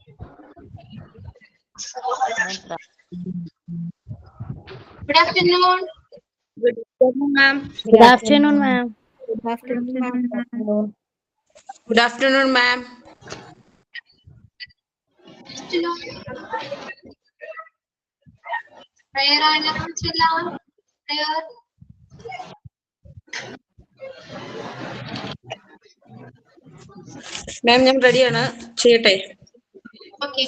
Good afternoon. Good afternoon, ma'am. Good afternoon, ma'am. Good afternoon, ma'am. Good afternoon, ma'am. Prayer ആരംഭിച്ചെല്ലാം. Prayer. Ma'am, ഞാൻ റെഡിയാണ് ചെയ്യട്ടെ. Okay.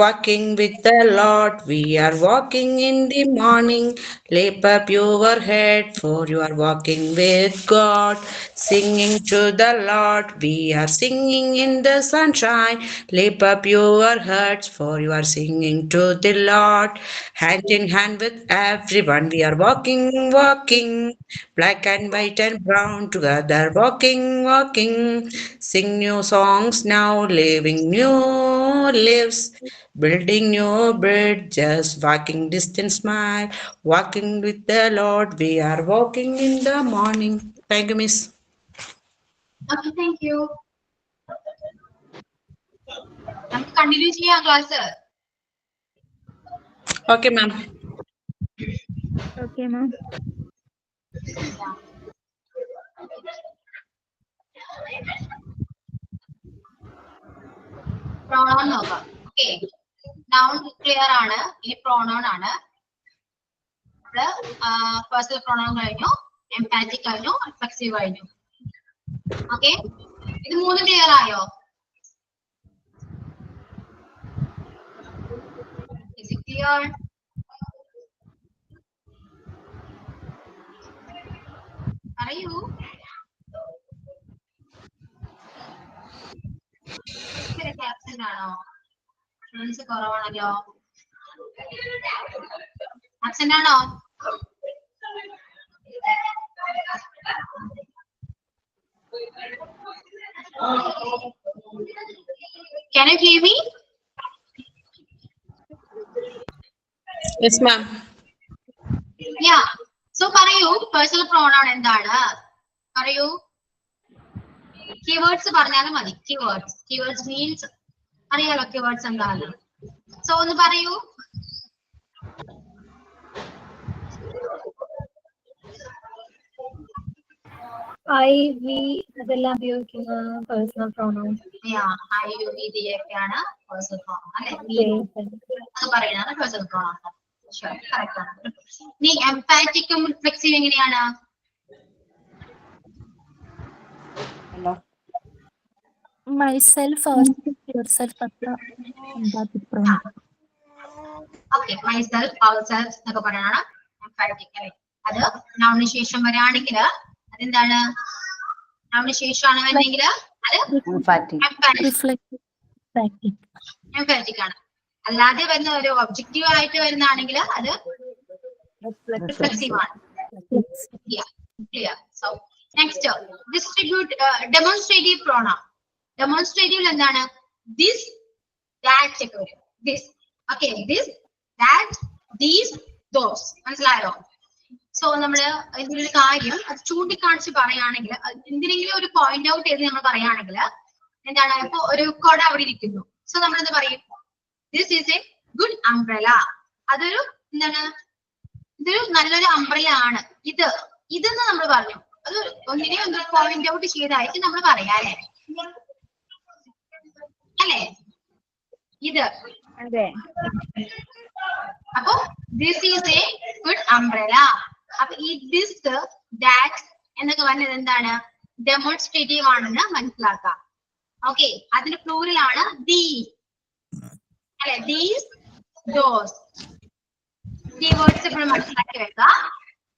Walking with the Lord, we are walking in the morning. Lift up your head, for you are walking with God. Singing to the Lord, we are singing in the sunshine. Lift up your hearts, for you are singing to the Lord. Hand in hand with everyone, we are walking, walking. Black and white and brown together, walking, walking. Sing new songs now, living new lives. Building new bridges, walking distance mile, walking with the Lord, we are walking in the morning. Thank you, Miss. Okay, thank you. നമുക്ക് continue ചെയ്യാം class. Okay, ma'am. Okay, ma'am. Pronoun നോക്കാം. Okay. Noun clear ആണ്. ഇനി pronoun ആണ്. Personal pronoun കഴിഞ്ഞു, emphatic കഴിഞ്ഞു, reflexive കഴിഞ്ഞു. Okay. ഇത് മൂന്നും ക്ലിയർ ആയോ? Is it clear? പറയൂ. ആബ്സെന്റ് ആണോ? സ്റ്റുഡൻസ് കുറവാണല്ലോ. ആബ്സെന്റ് ആണോ? Can you hear me? Yes, ma'am. Yeah. So പറയൂ, personal pronoun എന്താണ്? പറയൂ. Keywords പറഞ്ഞാലും മതി. Keywords means അറിയാലോ keywords എന്താണ്. So ഒന്ന് പറയൂ. I, we അതെല്ലാം ഉപയോഗിക്കുന്ന personal pronoun. Yeah, I, you, we, they ഒക്കെയാണ് personal pronoun. അല്ലെ? അത് പറയുന്നതാണ് personal pronoun. Sure, correct ആണ്. ഇനി emphatic ഉം reflexive എങ്ങനെയാണ്? Myself or yourself emphatic pronoun. Okay, myself, ourselves എന്നൊക്കെ പറയുന്നതാണ് emphatic അല്ലെ? അത് noun ശേഷം വരാണെങ്കിൽ അതെന്താണ്? noun ശേഷമാണ് വരുന്നെങ്കിൽ അത് emphatic ആണ്. അല്ലാതെ വരുന്ന ഒരു ഒബ്ജക്റ്റീവ് ആയിട്ട് വരുന്നതാണെങ്കിൽ അത് reflexive ആണ്. Yeah, clear. So next, distribute demonstrative pronoun. Demonstrative എന്താണ്? This, that ഒക്കെ വരും. This, okay, this, that, these, those. മനസ്സിലായോ? സോ നമ്മള് എന്തെങ്കിലും ഒരു കാര്യം അത് ചൂണ്ടിക്കാണിച്ച് പറയുകയാണെങ്കിൽ, എന്തിനെങ്കിലും ഒരു പോയിന്റ് ഔട്ട് ചെയ്ത് നമ്മൾ പറയുകയാണെങ്കിൽ എന്താണ്? ഇപ്പൊ ഒരു കൊട അവിടെ ഇരിക്കുന്നു. സോ നമ്മൾ എന്ത് പറയും? This is A good umbrella. അതൊരു എന്താണ്? ഇതൊരു നല്ലൊരു അംബ്രല ആണ്. ഇതെന്ന് നമ്മൾ പറഞ്ഞു. അത് ഒന്നിനെ ഒന്ന് പോയിന്റ് ഔട്ട് ചെയ്തായിട്ട് നമ്മൾ പറയാല്ലേ? അല്ലേ? ഇത്. അപ്പൊ this is A good umbrella. അപ്പൊ ഈ ദിസ്, ദാറ്റ് എന്നൊക്കെ പറഞ്ഞത് എന്താണ്? ഡെമോൺസ്ട്രേറ്റീവ് ആണെന്ന് മനസ്സിലാക്കാം. ഓക്കെ, അതിന്റെ പ്ലൂറൽ ആണ് ദീസ് അല്ലെ? These, those. ഈ വേർഡ്സ് എപ്പോഴും മനസ്സിലാക്കി വെക്കുക.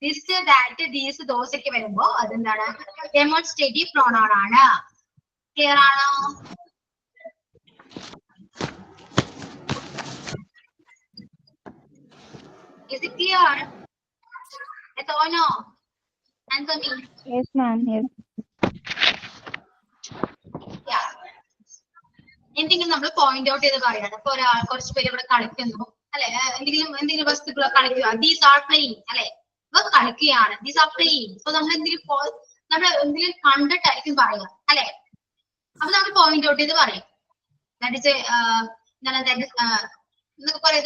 ദിസ്, ദാറ്റ്, ദീസ്, ദോസ് ഒക്കെ വരുമ്പോ അതെന്താണ്? ഡെമോൺസ്ട്രേറ്റീവ് പ്രോണൗൺ ആണ്. ക്ലിയർ ആണോ? Is it clear? Etono, Anthony. Yes, ma'am. Yes. Yeah. എന്തെങ്കിലും നമ്മൾ പോയിന്റ് ഔട്ട് ചെയ്ത് പറയാണ്. ഇപ്പൊ കുറച്ച് പേര് ഇവിടെ കളിക്കുന്നു അല്ലെ? എന്തെങ്കിലും വസ്തുക്കൾ കളിക്കുക. ദീസ് ആർ പ്ലേയിങ് അല്ലെ? ഇവ കളിക്കുകയാണ്. These are playing. ഇപ്പൊ നമ്മൾ എന്തെങ്കിലും കണ്ടിട്ടായിരിക്കും പറയുക അല്ലെ? അപ്പൊ നമ്മൾ പോയിന്റ് ഔട്ട് ചെയ്ത് പറയും. that is a എന്നൊക്കെ പറയും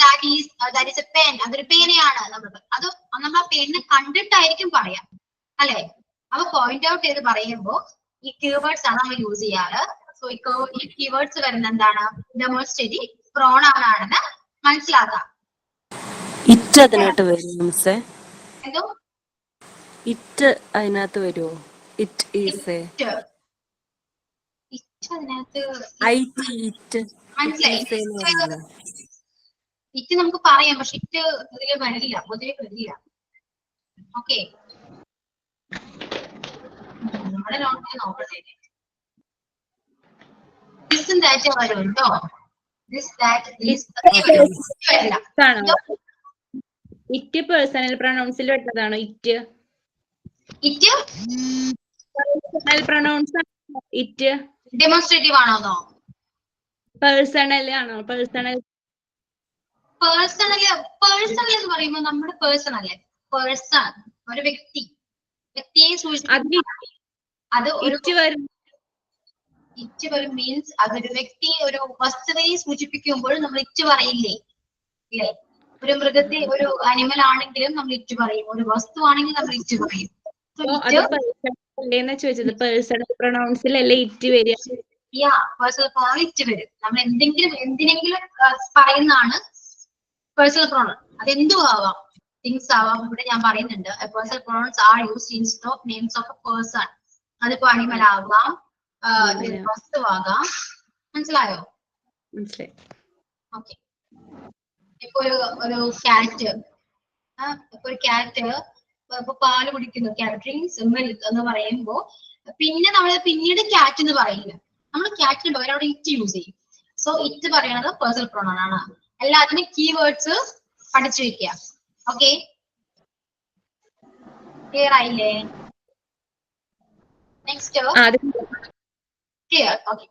that is a pen. അതൊരു പേനയാണ് എന്നുള്ളത്. അത് നമ്മൾ ആ പേരിനെ കണ്ടിട്ടായിരിക്കും പറയാം അല്ലെ. അപ്പൊ പോയിന്റ് ഔട്ട് ചെയ്ത് പറയുമ്പോ ഈ കീവേഡ്സ് ആണ് നമ്മൾ യൂസ് ചെയ്യാറ്. സോ ഈ കീവേഡ്സ് വരുന്ന എന്താണ് ഡെമോൺസ്ട്രേറ്റീവ് പ്രോണൗൺ ആണെന്ന് മനസ്സിലാക്കാം. ഇറ്റ് അതിനകത്ത് വരും മിസ്സേ? എന്തോ ഇറ്റ് അതിനകത്ത് വരുമോ? ഇറ്റ് ഈസ് അതിനകത്ത് ഇറ്റ് മനസ്സിലായി. ഇറ്റ് നമുക്ക് പറയാം, പക്ഷെ ഇറ്റ് ഇതില് വരില്ല, പൊതുവെ വരില്ല. ഓക്കെ, നമ്മുടെ നോട്ടിൽ നോക്കട്ടെ. ദിസും ദാറ്റ് വരും കേട്ടോ. ദിസ് ദാറ്റ് വരില്ല. ഇറ്റ് പേഴ്സണൽ പ്രൊനൗൺസിൽ വരുന്നതാണോ? It personal pronouns it demonstrative ആണോന്നോ? പേഴ്സണൽ ആണോ? പേഴ്സണൽ എന്ന് പറയുമ്പോൾ നമ്മുടെ പേഴ്സൺ അല്ലേ? പേഴ്സൺ ഒരു വ്യക്തിയെ സൂചിപ്പിക്കും. അത് ഒരു ഇറ്റ് വരും മീൻസ് അതൊരു വ്യക്തി, ഒരു വസ്തുതയെ സൂചിപ്പിക്കുമ്പോൾ നമ്മൾ ഇറ്റ് പറയില്ലേ? ഇല്ലേ? ഒരു മൃഗത്തെ, ഒരു അനിമൽ ആണെങ്കിലും നമ്മൾ ഇറ്റ് പറയും, ഒരു വസ്തു ആണെങ്കിൽ നമ്മൾ ഇറ്റ് പറയും. ചോദിച്ചത് പേഴ്സണൽ പ്രൊനൗൺസിലല്ലേ ഇറ്റ് വരിക? പേഴ്സണൽ പ്രൊണൗൺ ഇറ്റ് വരും. നമ്മൾ എന്തിനെങ്കിലും പറയുന്നതാണ് പേഴ്സണൽ പ്രൊണൗൺ. അതെന്തും ആവാം, തിങ്സ് ആവാം. ഇവിടെ ഞാൻ പറയുന്നുണ്ട് personal pronounce are used instead of names of A person. അതിപ്പോ അനിമൽ ആവാം, വസ്തുവാകാം. മനസ്സിലായോ? മനസ്സിലായി. ഓക്കെ, ഇപ്പൊ ഒരു ക്യാരറ്റ്, ഇപ്പൊ പാല് കുടിക്കുന്നു, ക്യാറ്റ് മിൽക്ക് എന്ന് പറയുമ്പോ പിന്നെ നമ്മൾ പിന്നീട് ക്യാറ്റ് എന്ന് പറയില്ല, നമ്മൾ ക്യാറ്റിന് പകരം അവിടെ ഇറ്റ് യൂസ് ചെയ്യും. സോ ഇറ്റ് പറയണത് പേഴ്സണൽ പ്രൊണൗൺ ആണ്. എല്ലാത്തിനും കീവേഡ്സ് പഠിച്ചു വെക്കുക. ഓക്കെ, ക്ലിയർ ആയില്ലേ? Next clear. Okay,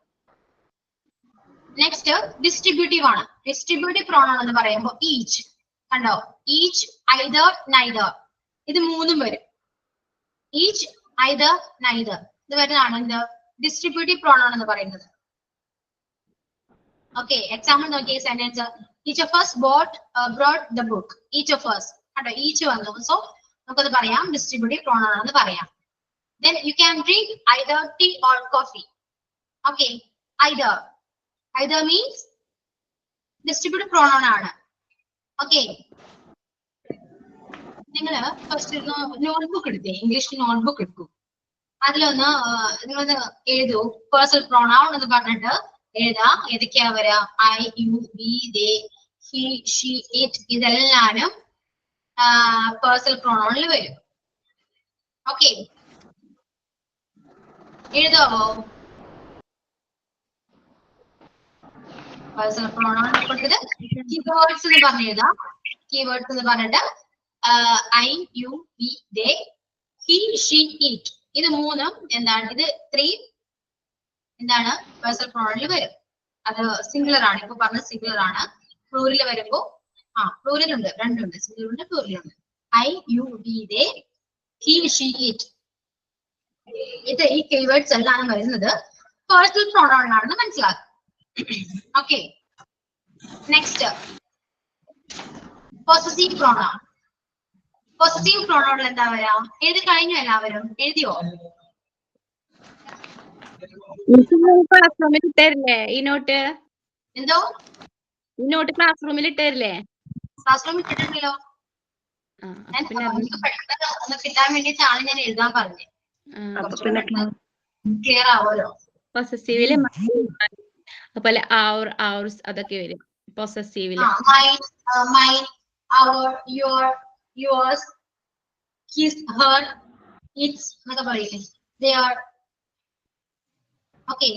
next distributive ആണ്. ഡിസ്ട്രിബ്യൂട്ടീവ് പ്രോണൗൺ എന്ന് പറയുമ്പോൾ ഈച്ച്, കണ്ടോ? ഈച്ച്, ഐദർ, നൈദർ, ഇത് മൂന്നും വരും. ഈച്ച്, ഐദർ, നൈദർ ഇത് വരുന്നതാണ് എന്ത് ഡിസ്ട്രിബ്യൂട്ടീവ് പ്രോണൗൺ എന്ന് പറയുന്നത്. Okay, example Nokia sentence each of us brought the book. each of us, കണ്ടോ? ഈച്ച് വന്നു. സോ നമുക്കത് പറയാം ഡിസ്ട്രിബ്യൂട്ടീവ് പ്രോണൗൺ ആണെന്ന് പറയാം. Then you can drink either tea or coffee. Okay, either means distributive pronoun ആണ്. Okay, നിങ്ങൾ first notebook എടുത്തേ, English notebook എടുക്കും. അതിലൊന്ന് നിങ്ങളൊന്ന് എഴുതൂ പേഴ്സണൽ പ്രൊണൗൺ എന്ന് പറഞ്ഞിട്ട് എഴുതാം. ഏതൊക്കെയാ വരാ? I, you, we, they, he, she, it ഇതെല്ലാരും പേഴ്സണൽ പ്രൊണൗണിൽ വരും. ഓക്കെ, എഴുതാവോ? പേഴ്സണൽ പ്രൊണൗൺ കൊടുത്തിട്ട് കീവേഡ്സ് എന്ന് പറഞ്ഞ് എഴുതാം. കീവേഡ്സ് എന്ന് പറഞ്ഞിട്ട് I, you, we, they, he, she, it ഇത് മൂന്നും എന്താണ്? ഇത് ത്രീ എന്താണ് പേഴ്സണൽ പ്രൊണൗണിൽ വരും. അത് സിംഗുലർ ആണ്. ഇപ്പൊ പറഞ്ഞ സിംഗുലർ ആണ്. പ്ലൂറിൽ വരുമ്പോ പ്ലൂറിൽ ഉണ്ട്, രണ്ടുണ്ട്, സിംഗുലർ ഉണ്ട്, പ്ലൂറിൽ ഉണ്ട്. I, you, we, they, he, she, it ഇത് ഈ കീവേഡ്സ് എല്ലാം വരുന്നത് പേഴ്സണൽ പ്രൊണൗൺ ആണെന്ന് മനസ്സിലാക്കും. Okay, next possessive pronoun. Possessive പ്രൊണൗണിൽ എന്താ വരാ? എഴുതി കഴിഞ്ഞു എല്ലാവരും? എഴുതിയോ? ക്ലാസ് റൂമിൽ ഇട്ടേരില്ലേ ഈ നോട്ട്? എന്തോ? ഈ നോട്ട് ക്ലാസ് റൂമിൽ ഇട്ടേരില്ലേ? ക്ലാസ് റൂമിൽ ഇട്ടിട്ടുണ്ടല്ലോ. പെട്ടെന്ന് ഒന്ന് കിട്ടാൻ വേണ്ടിയിട്ടാണ് ഞാൻ എഴുതാൻ പറഞ്ഞത്. ക്ലിയർ ആവുമല്ലോ? പൊസസീവില് അതുപോലെ our, ours അതൊക്കെ വരും പൊസസീവില്. mine, our, your, yours, his, her, its എന്നൊക്കെ പറയില്ലേ? they are. ഓക്കെ,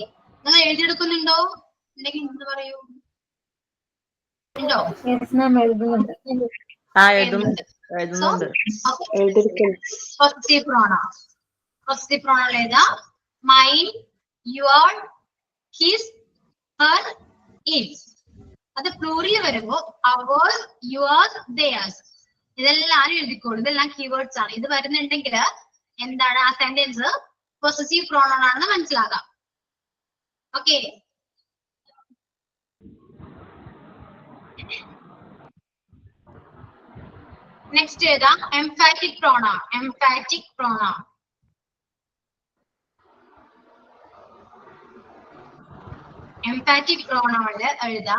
നിങ്ങൾ എഴുതിയെടുക്കുന്നുണ്ടോ? ഉണ്ടെങ്കിൽ എന്ത് പറയൂ? ഉണ്ടോ? Possessive pronoun. പൊസസീവ് പ്രോണൗൺ ഏതാ? Mine, your, his, Har, it's. അത് പ്ലൂറിൽ വരുമ്പോ അവേഴ്സ്, യുവേഴ്സ്, theirs ഇതെല്ലാം എഴുതിക്കോളൂ. ഇതെല്ലാം കീവേഡ്സ് ആണ്. ഇത് വരുന്നുണ്ടെങ്കിൽ എന്താണ് ആ സെന്റൻസ് പൊസസീവ് പ്രോണൗൺ ആണെന്ന് മനസ്സിലാക്കാം. ഓക്കെ, നെക്സ്റ്റ് ഏതാ? Emphatic pronoun. Emphatic pronoun. Emphatic പ്രോണൗണില് എഴുതാ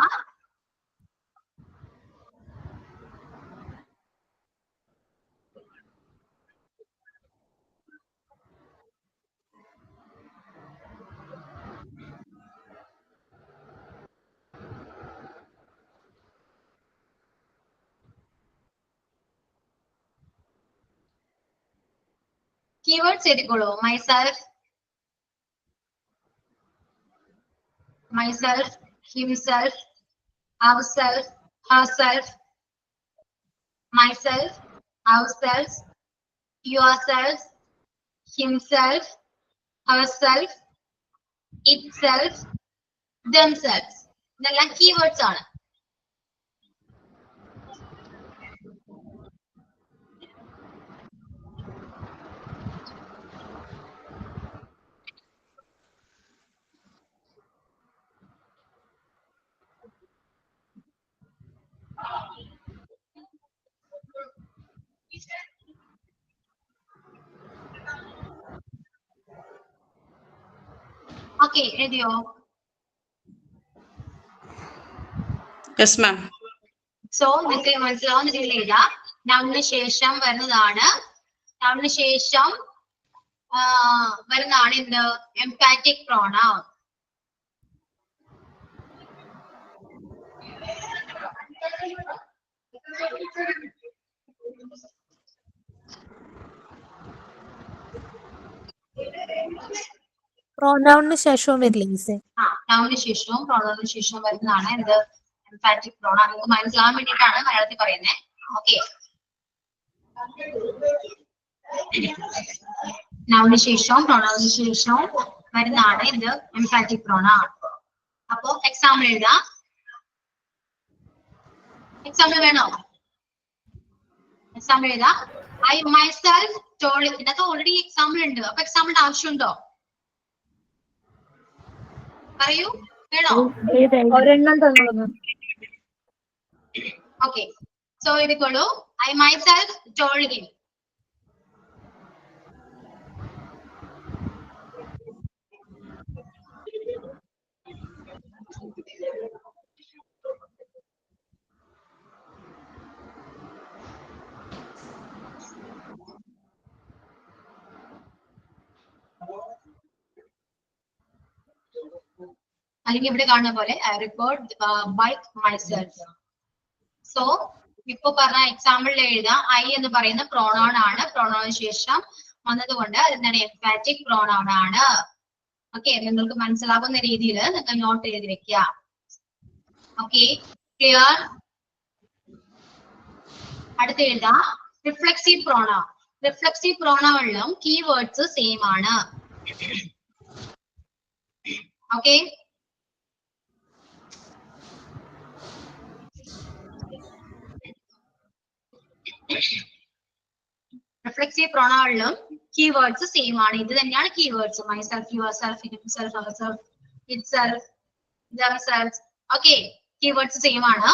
കീവേഡ്സ് എഴുതിക്കോളൂ. Myself, myself, himself, ourself, herself, myself, ourselves, yourself, himself, herself, itself, themselves. ഇതെല്ലാം കീവേഡ്സ് ആണ്. ഓക്കെ, എഴുതിയോ? Yes ma'am. സോ നിങ്ങൾക്ക് മനസ്സിലാവുന്ന രീതിയിൽ എഴുതാം. നൗണിന് ശേഷം വരുന്നതാണ്, നൗണിന് ശേഷം വരുന്നതാണ് എന്ത്? Emphatic pronoun. പ്രോനൗണിന് ശേഷവും വരില്ലേ മിസ്സേ? നൗണിന് ശേഷവും പ്രോണൗണിന് ശേഷവും വരുന്നതാണ് എന്ത്? Emphatic pronoun. നിങ്ങൾക്ക് മനസ്സിലാവാൻ വേണ്ടിയിട്ടാണ് മലയാളത്തിൽ പറയുന്നത്. ഓക്കെ, നൗണിന് ശേഷവും പ്രോണൗണിന് ശേഷവും വരുന്നതാണ് എന്ത്? Emphatic pronoun. അപ്പോ എക്സാമ്പിൾ എഴുതാം. എക്സാമ്പിൾ വേണോ? എക്സാമ്പിൾ എഴുതാം. I myself told. ഇതിനകത്ത് ഓൾറെഡി എക്സാമ്പിൾ ഉണ്ട്. അപ്പൊ എക്സാമ്പിളിന്റെ ആവശ്യമുണ്ടോ? പറയൂ, വേണോ? ഒരെണ്ണം തന്നു. ഓക്കെ, സോ എഴുതിക്കോളൂ. I myself told him. അല്ലെങ്കിൽ ഇവിടെ കാണുന്ന പോലെ I report by myself. So ഇപ്പൊ പറഞ്ഞ എക്സാമ്പിളിൽ എഴുതാം. ഐ എന്ന് പറയുന്ന പ്രോണൗൺ ആണ്. പ്രോണൗണിന് ശേഷം വന്നതുകൊണ്ട് എന്താണ്? എംഫാറ്റിക് പ്രോണൗൺ ആണ്. ഓക്കെ, നിങ്ങൾക്ക് മനസ്സിലാകുന്ന രീതിയിൽ നിങ്ങൾ നോട്ട് എഴുതി വെക്കുക. Okay, clear? അടുത്ത് എഴുതാം റിഫ്ലെക്സീവ് പ്രോണൗൺ. റിഫ്ലെക്സീവ് പ്രോണൗണിലും കീവേഡ്സ് സെയിം ആണ്. ഓക്കെ, റിഫ്ലെക്സീവ് പ്രോണൗണിലും കീവേഡ്സ് സെയിം ആണ്. ഇത് തന്നെയാണ് keywords. Myself, yourself, himself, herself, itself, themselves. Okay, keywords same ആണ്.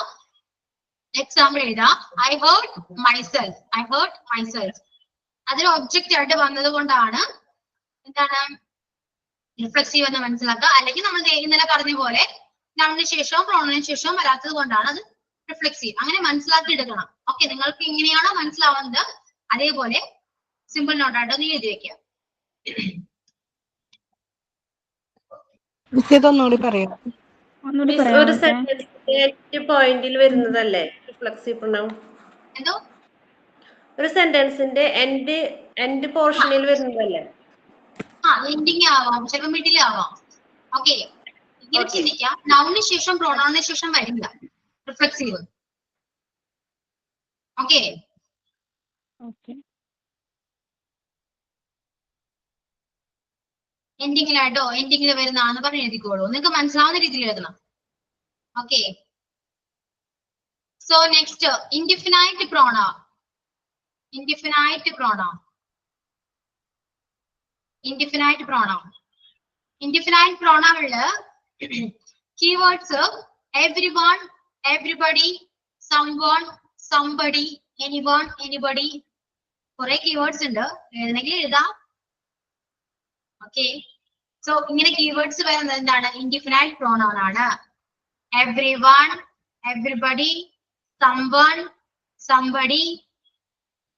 എക്സാമ്പിൾ എഴുതാം. I hurt myself. I hurt myself. അതിന് ഒബ്ജക്റ്റ് ആയിട്ട് വന്നത് കൊണ്ടാണ് എന്താണ് റിഫ്ലെക്സീവ് എന്ന് മനസ്സിലാക്കുക. അല്ലെങ്കിൽ നമ്മൾ ഇന്നലെ പറഞ്ഞ പോലെ നൗണിന് ശേഷവും പ്രോണൗണിന് ശേഷവും വരാത്തത് കൊണ്ടാണ് അത് റിഫ്ലെക്സീവ്. അങ്ങനെ മനസ്സിലാക്കി എടുക്കണം. ഓക്കെ, നിങ്ങൾക്ക് ഇങ്ങനെയാണോ മനസ്സിലാവുന്നത് അതേപോലെ സിമ്പിൾ നോട്ടായിട്ട് ഒന്ന് എഴുതി വെക്കുക. ഒന്നുകൂടി പറയാം. ഒരു സെന്റൻസിന്റെ പോയിന്റിൽ വരുന്നതല്ലേ റിഫ്ലെക്സീവ് പ്രോനൗൺ? എന്തോ? ഒരു സെന്റൻസിന്റെ എൻഡ് പോർഷനിൽ വരുന്നതല്ലേ? എൻഡിങ് ആവാം, ചിലപ്പോൾ മിഡിൽ ആവാം. ഓക്കെ, ഇങ്ങനെ ചിന്തിക്കാം. നൗണിന് ശേഷം പ്രോണൗണിന് ശേഷം വരില്ല റിഫ്ലെക്സീവ്. ഓക്കെ, എൻഡിങ്ങിലായിട്ടോ എൻഡിങ്ങിൽ വരുന്നതാണെന്ന് പറഞ്ഞ് എഴുതിക്കോളൂ. നിങ്ങൾക്ക് മനസ്സിലാവുന്ന രീതിയിൽ എഴുതണം. Okay, so next indefinite pronoun. Indefinite pronoun. Indefinite pronoun. Indefinite പ്രോണൗണില് keywords everyone, everybody, someone, somebody, anyone, anybody, കുറെ കീവേഡ്സ് ഉണ്ട്, എഴുതണമെങ്കിൽ എഴുതാം. ഓക്കെ, സോ ഇങ്ങനെ കീവേഡ്സ് വരുന്നത് എന്താണ്? ഇൻഡിഫിനൈറ്റ് പ്രോണൗൺ ആണ്. Everyone, everybody, someone, somebody,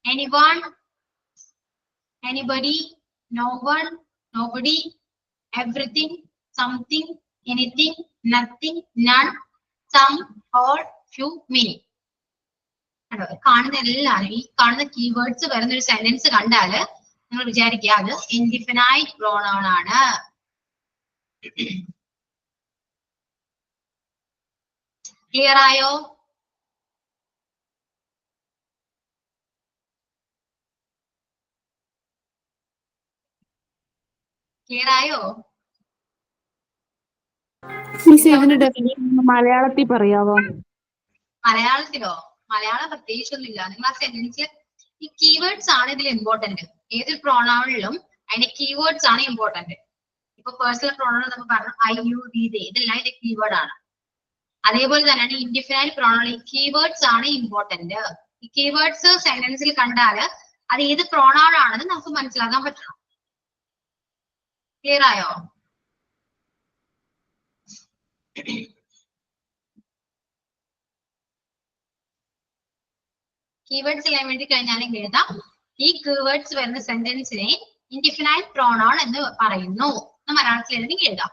anyone, anybody, no one, nobody, everything, something, anything, nothing, none, some, all, few, many. കാണുന്ന എല്ലാവരും ഈ കാണുന്ന കീവേഡ്സ് വരുന്ന ഒരു സെന്റൻസ് കണ്ടാല് നിങ്ങൾ വിചാരിക്കുക അത് ഇൻഡിഫിനൈറ്റ് പ്രോണൗൺ ആണ്. ക്ലിയർ ആയോ? ക്ലിയർ ആയോ? മലയാളത്തിൽ പറയാവോ? മലയാളത്തിലോ? മലയാളം പ്രത്യേകിച്ചൊന്നുമില്ല. നിങ്ങൾ ആ സെന്റൻസിൽ ഈ കീവേഡ്സ് ആണ് ഇതിൽ ഇമ്പോർട്ടന്റ്. ഏതൊരു പ്രോണൗണിലും അതിന്റെ കീവേഡ്സ് ആണ് ഇമ്പോർട്ടന്റ്. ഇപ്പൊ പേഴ്സണൽ പ്രോണൗൺ നമ്മൾ പറഞ്ഞു ഐ, യു, വി, ദേ, ഇതെല്ലാം ഇതിന്റെ കീവേഡ് ആണ്. അതേപോലെ തന്നെയാണ് ഇൻഡിഫിനൈറ്റ് പ്രോണൗൺ, ഈ കീവേഡ്സ് ആണ് ഇമ്പോർട്ടന്റ്. ഈ കീവേഡ്സ് സെന്റൻസിൽ കണ്ടാല് അത് ഏത് പ്രോണൗൺ ആണെന്ന് നമുക്ക് മനസ്സിലാക്കാൻ പറ്റണം. ക്ലിയർ ആയോ? കീവേഡ്സ് എല്ലാം വേണ്ടി കഴിഞ്ഞാലും എഴുതാം. ഈ കീവേഡ്സ് വരുന്ന സെന്റൻസിനെ ഇൻഡിഫിനൈറ്റ് പ്രോണൗൺ എന്ന് പറയുന്നു. മലയാളത്തിൽ എഴുതി എഴുതാം.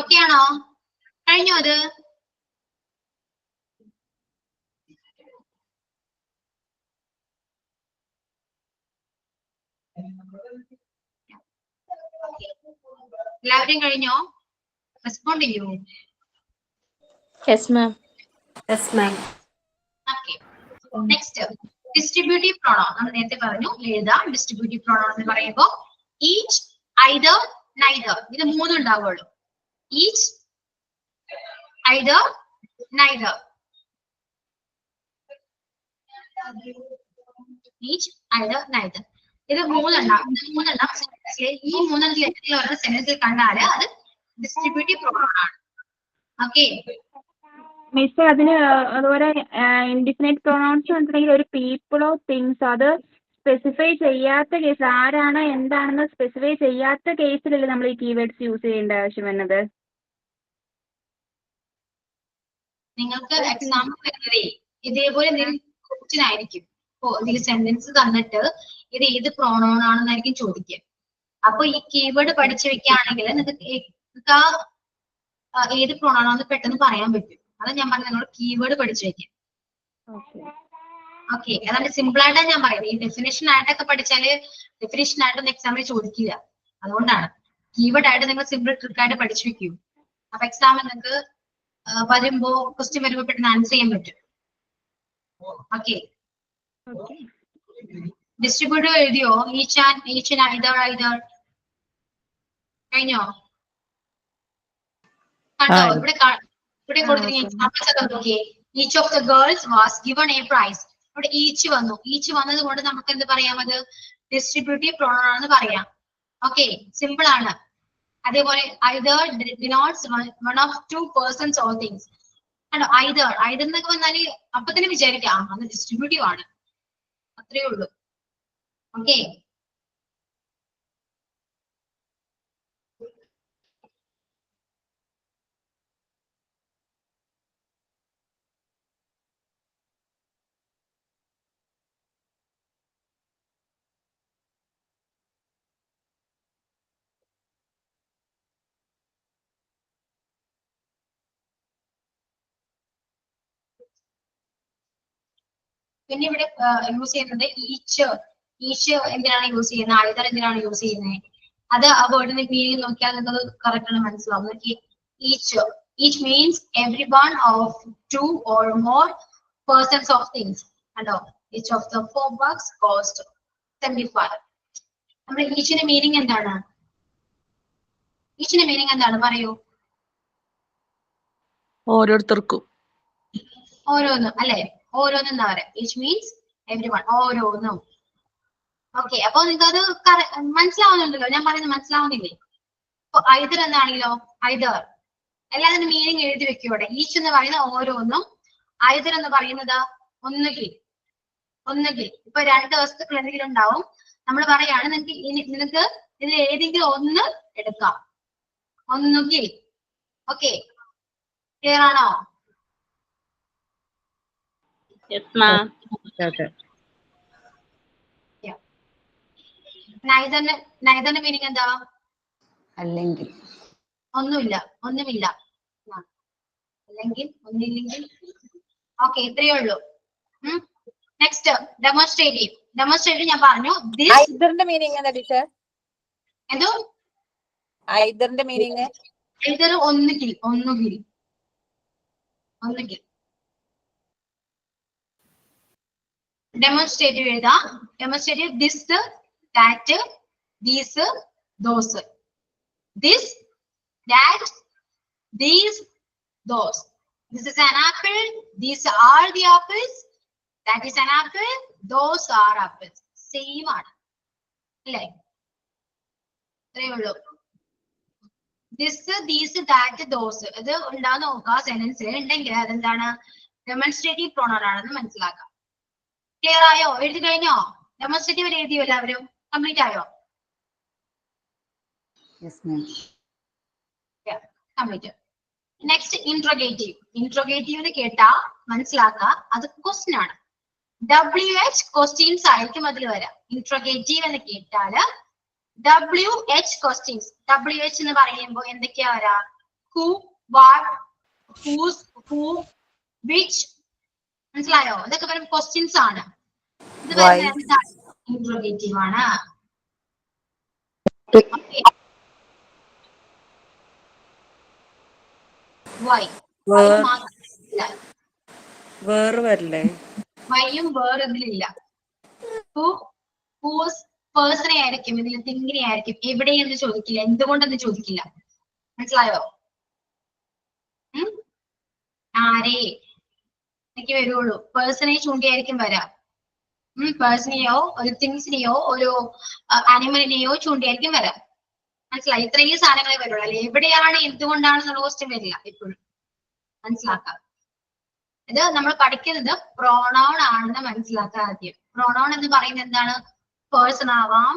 ഓക്കെ ആണോ? കഴിഞ്ഞോ അത്? എല്ലാവരും കഴിഞ്ഞോ? റെസ്പോണ്ട് ചെയ്യൂ. Yes ma'am. Yes ma'am. Okay, next distributive pronoun. നമ്മൾ നേരത്തെ പറഞ്ഞു എഴുതാം. ഡിസ്ട്രിബ്യൂട്ടീവ് പ്രോണൗൺ എന്ന് പറയുമ്പോൾ ഈച്ച്, ഐദർ, നൈദർ, ഇത് മൂന്നും ഉണ്ടാവുള്ളൂ. Each, either, neither. Each, either, neither, ഇത് മൂന്നെണ്ണം. ഈ മൂന്നെണ്ണത്തിൽ ഏതെങ്കിലും ഒരെണ്ണം സെന്റൻസിൽ കണ്ടാല് അത് ഡിസ്ട്രിബ്യൂട്ടീവ് പ്രോണൗൺ ആണ്. ഓക്കെ മിസ്, അതിന് അതുപോലെ ഇൻഡിഫിനൈറ്റ് പ്രൊനൗൺസ് ഉണ്ടെങ്കിൽ ഒരു പീപ്പിളോ തിങ്സ് അത് സ്പെസിഫൈ ചെയ്യാത്ത കേസ്, ആരാണ് എന്താണെന്ന് സ്പെസിഫൈ ചെയ്യാത്ത കേസിലല്ലേ നമ്മൾ ഈ കീവേഡ്സ് യൂസ് ചെയ്യേണ്ട ആവശ്യം വരുന്നത്? നിങ്ങൾക്ക് എക്സാമ്പിൾ വരുന്നതേ ഇതേപോലെ ക്വസ്റ്റ്യൻ ആയിരിക്കും. ഇപ്പോ ഇതിൽ സെന്റൻസ് തന്നിട്ട് ഇത് ഏത് പ്രോണൗൺ ആണെന്നായിരിക്കും ചോദിക്കുക. അപ്പൊ ഈ കീവേഡ് പഠിച്ചു വെക്കുകയാണെങ്കിൽ നിങ്ങൾക്ക് ആ ഏത് പ്രോണൗൺ ആണെന്ന് പെട്ടെന്ന് പറയാൻ പറ്റും. അതാ ഞാൻ പറഞ്ഞത്, നിങ്ങൾ കീവേഡ് പഠിച്ചു വെക്കുക. ഓക്കെ, അതാണ് സിമ്പിൾ ആയിട്ടാണ് ഞാൻ പറയുന്നത്. ഈ ഡെഫിനേഷൻ ആയിട്ടൊക്കെ പഠിച്ചാല് ഡെഫിനേഷൻ ആയിട്ടൊന്നും എക്സാമിൽ ചോദിക്കില്ല. അതുകൊണ്ടാണ് കീവേഡ് ആയിട്ട് നിങ്ങൾ സിമ്പിൾ ട്രിക്ക് ആയിട്ട് പഠിച്ചു വെക്കൂ. അപ്പൊ എക്സാമിൽ നിങ്ങൾക്ക് വരുമ്പോ ക്വസ്റ്റ്യൻ വരുമ്പോ പെട്ടെന്ന് ആൻസർ ചെയ്യാൻ പറ്റും. ഓക്കെ, ഡിസ്ട്രിബ്യൂട്ടീവ് എഴുതിയോ? ഈച്ച് ആൻഡ് ഐദർ, ഐദർ കഴിഞ്ഞോ? കണ്ടോ? ഇവിടെ കൊടുത്തിരിക്കുന്ന എക്സാമ്പിൾസ് ഒക്കെ നോക്കിയേ. Each of the girls was given a prize. ഇവിടെ ഈച്ച് വന്നു. ഈച്ച് വന്നത് കൊണ്ട് നമുക്ക് എന്ത് പറയാം? അത് ഡിസ്ട്രിബ്യൂട്ടീവ് പ്രോണൗൺ ആണെന്ന് പറയാം. ഓക്കെ, സിമ്പിൾ ആണ്. അതേപോലെ either denotes one of two persons or things. കണ്ടോ? ഐദർ എന്നൊക്കെ വന്നാല് അപ്പൊ തന്നെ വിചാരിക്കാം അത് ഡിസ്ട്രിബ്യൂട്ടീവ് ആണ്. അത്രേ ഉള്ളൂ. ഓക്കെ, പിന്നെ ഇവിടെ യൂസ് ചെയ്യുന്നത് ഈച്ച് എന്തിനാണ് യൂസ് ചെയ്യുന്നത്? ഐദർ എന്തിനാണ് യൂസ് ചെയ്യുന്നത്? അത് ആ വേർഡിന്റെ മീനിങ് നോക്കിയാൽ നിങ്ങൾക്ക് കറക്റ്റ് ആണ് മനസ്സിലാവും. Each means every one of two or more persons of things. കണ്ടോ? Each of the 4 bucks cost 75. നമ്മുടെ ഈച്ചിന്റെ മീനിങ് എന്താണ്? ഈച്ചിന്റെ മീനിങ് എന്താണ് പറയൂ? ഓരോരുത്തർക്കും. ഓരോന്നും അല്ലെ? ഓരോന്നും എന്താ പറയാ? ഈച്ച് മീൻസ് എവ്രി വൺ, ഓരോന്നും. ഓക്കെ, അപ്പൊ നിങ്ങൾക്ക് അത് മനസ്സിലാവുന്നുണ്ടല്ലോ? ഞാൻ പറയുന്നത് മനസ്സിലാവുന്നില്ലേ? അപ്പൊ ഐദർ എന്താണെങ്കിലോ? ഐദർ എല്ലാത്തിനും മീനിങ് എഴുതി വെക്കൂടെ. ഈച്ച് എന്ന് പറയുന്ന ഓരോന്നും, ഐദർ എന്ന് പറയുന്നത് ഒന്നുകിൽ ഇപ്പൊ 2 വസ്തുക്കൾ എന്തെങ്കിലും ഉണ്ടാവും. നമ്മൾ പറയാണ് നിനക്ക് ഇതിൽ ഏതെങ്കിലും ഒന്ന് എടുക്കാം, ഒന്നുകിൽ. ഓക്കെ, ക്ലിയർ ആണോ? നൈദറിന്റെ മീനിങ് എന്താ? അല്ലെങ്കിൽ. ഒന്നുമില്ല. അല്ലെങ്കിൽ, ഒന്നില്ലെങ്കിൽ. ഓക്കെ, ഇത്രയേ ഉള്ളൂ. നെക്സ്റ്റ് ഡെമോൺസ്ട്രേറ്റീവ് ഞാൻ പറഞ്ഞു. ഐദറിന്റെ മീനിങ് എന്താ ടീച്ചർ? എന്തോ ഐദറിന്റെ മീനിങ്? ഐദർ ഒന്നുകിൽ. ഡെമോൺസ്ട്രേറ്റീവ് എഴുതാം. Demonstrative this, that, these, those. This, that, these, those. This is an apple. These are the apples. That is an apple. Those are apples. Same ആണ് അല്ലേ? ഇത്രയേ ഉള്ളൂ. This, these, that, those. ഇത് ഉണ്ടാകുന്ന നോക്കുക സെന്റൻസിൽ ഉണ്ടെങ്കിൽ അതെന്താണ്? ഡെമോൺസ്ട്രേറ്റീവ് പ്രൊണൗൺ ആണെന്ന് മനസ്സിലാക്കാം. ക്ലിയർ ആയോ? എഴുതി കഴിഞ്ഞോ? ഡെമോൺസ്ട്രേറ്റീവ് എഴുതിയോ എല്ലാവരും? കംപ്ലീറ്റ് ആയോ? കംപ്ലീറ്റ്. നെക്സ്റ്റ് ഇൻട്രോഗേറ്റീവ് കേട്ടാ മനസ്സിലാക്കുക, അത് ക്വസ്റ്റ്യൻ ആണ്. WH ക്വസ്റ്റ്യൻസ് ആയിരിക്കും അതിൽ വരാം. ഇൻട്രോഗേറ്റീവ് എന്ന് കേട്ടാല് WH ക്വസ്റ്റ്യൻസ്. WH എന്ന് പറയുമ്പോൾ എന്തൊക്കെയാ വരാ? Who, what, whose, who, which. മനസ്സിലായോ? ഇതൊക്കെ പറയുമ്പോൾ ക്വസ്റ്റ്യൻസ് ആണ്. ഇത് പറയുന്നത് ഇൻട്രോഗേറ്റീവ് ആണ്. വേറെ വരില്ലേ? വൈയും വേറെ ഇതിലില്ല. പേഴ്സണെ ആയിരിക്കും, ഇതിൽ തിങ്ങിനെ ആയിരിക്കും. എവിടെയെന്ന് ചോദിക്കില്ല, എന്തുകൊണ്ടെന്ന് ചോദിക്കില്ല. മനസ്സിലായോ? ആരെ എനിക്ക് വരുള്ളൂ. പേഴ്സണെ ചൂണ്ടിയായിരിക്കും വരാം. പേഴ്സണെയോ ഒരു തിങ്സിനെയോ ഒരു ആനിമലിനെയോ ചൂണ്ടിയായിരിക്കും വരാം. മനസ്സിലായി? ഇത്രയും സാധനങ്ങളെ വരുള്ളൂ. അല്ലെ എവിടെയാണ് എന്തുകൊണ്ടാണെന്നുള്ള ക്വസ്റ്റ്യൻ വരില്ല എപ്പോഴും. മനസ്സിലാക്കാം. ഇത് നമ്മൾ പഠിക്കുന്നത് പ്രോണൗൺ ആണെന്ന് മനസ്സിലാക്കുക ആദ്യം. പ്രോണൗൺ എന്ന് പറയുന്നത് എന്താണ്? പേഴ്സൺ ആവാം,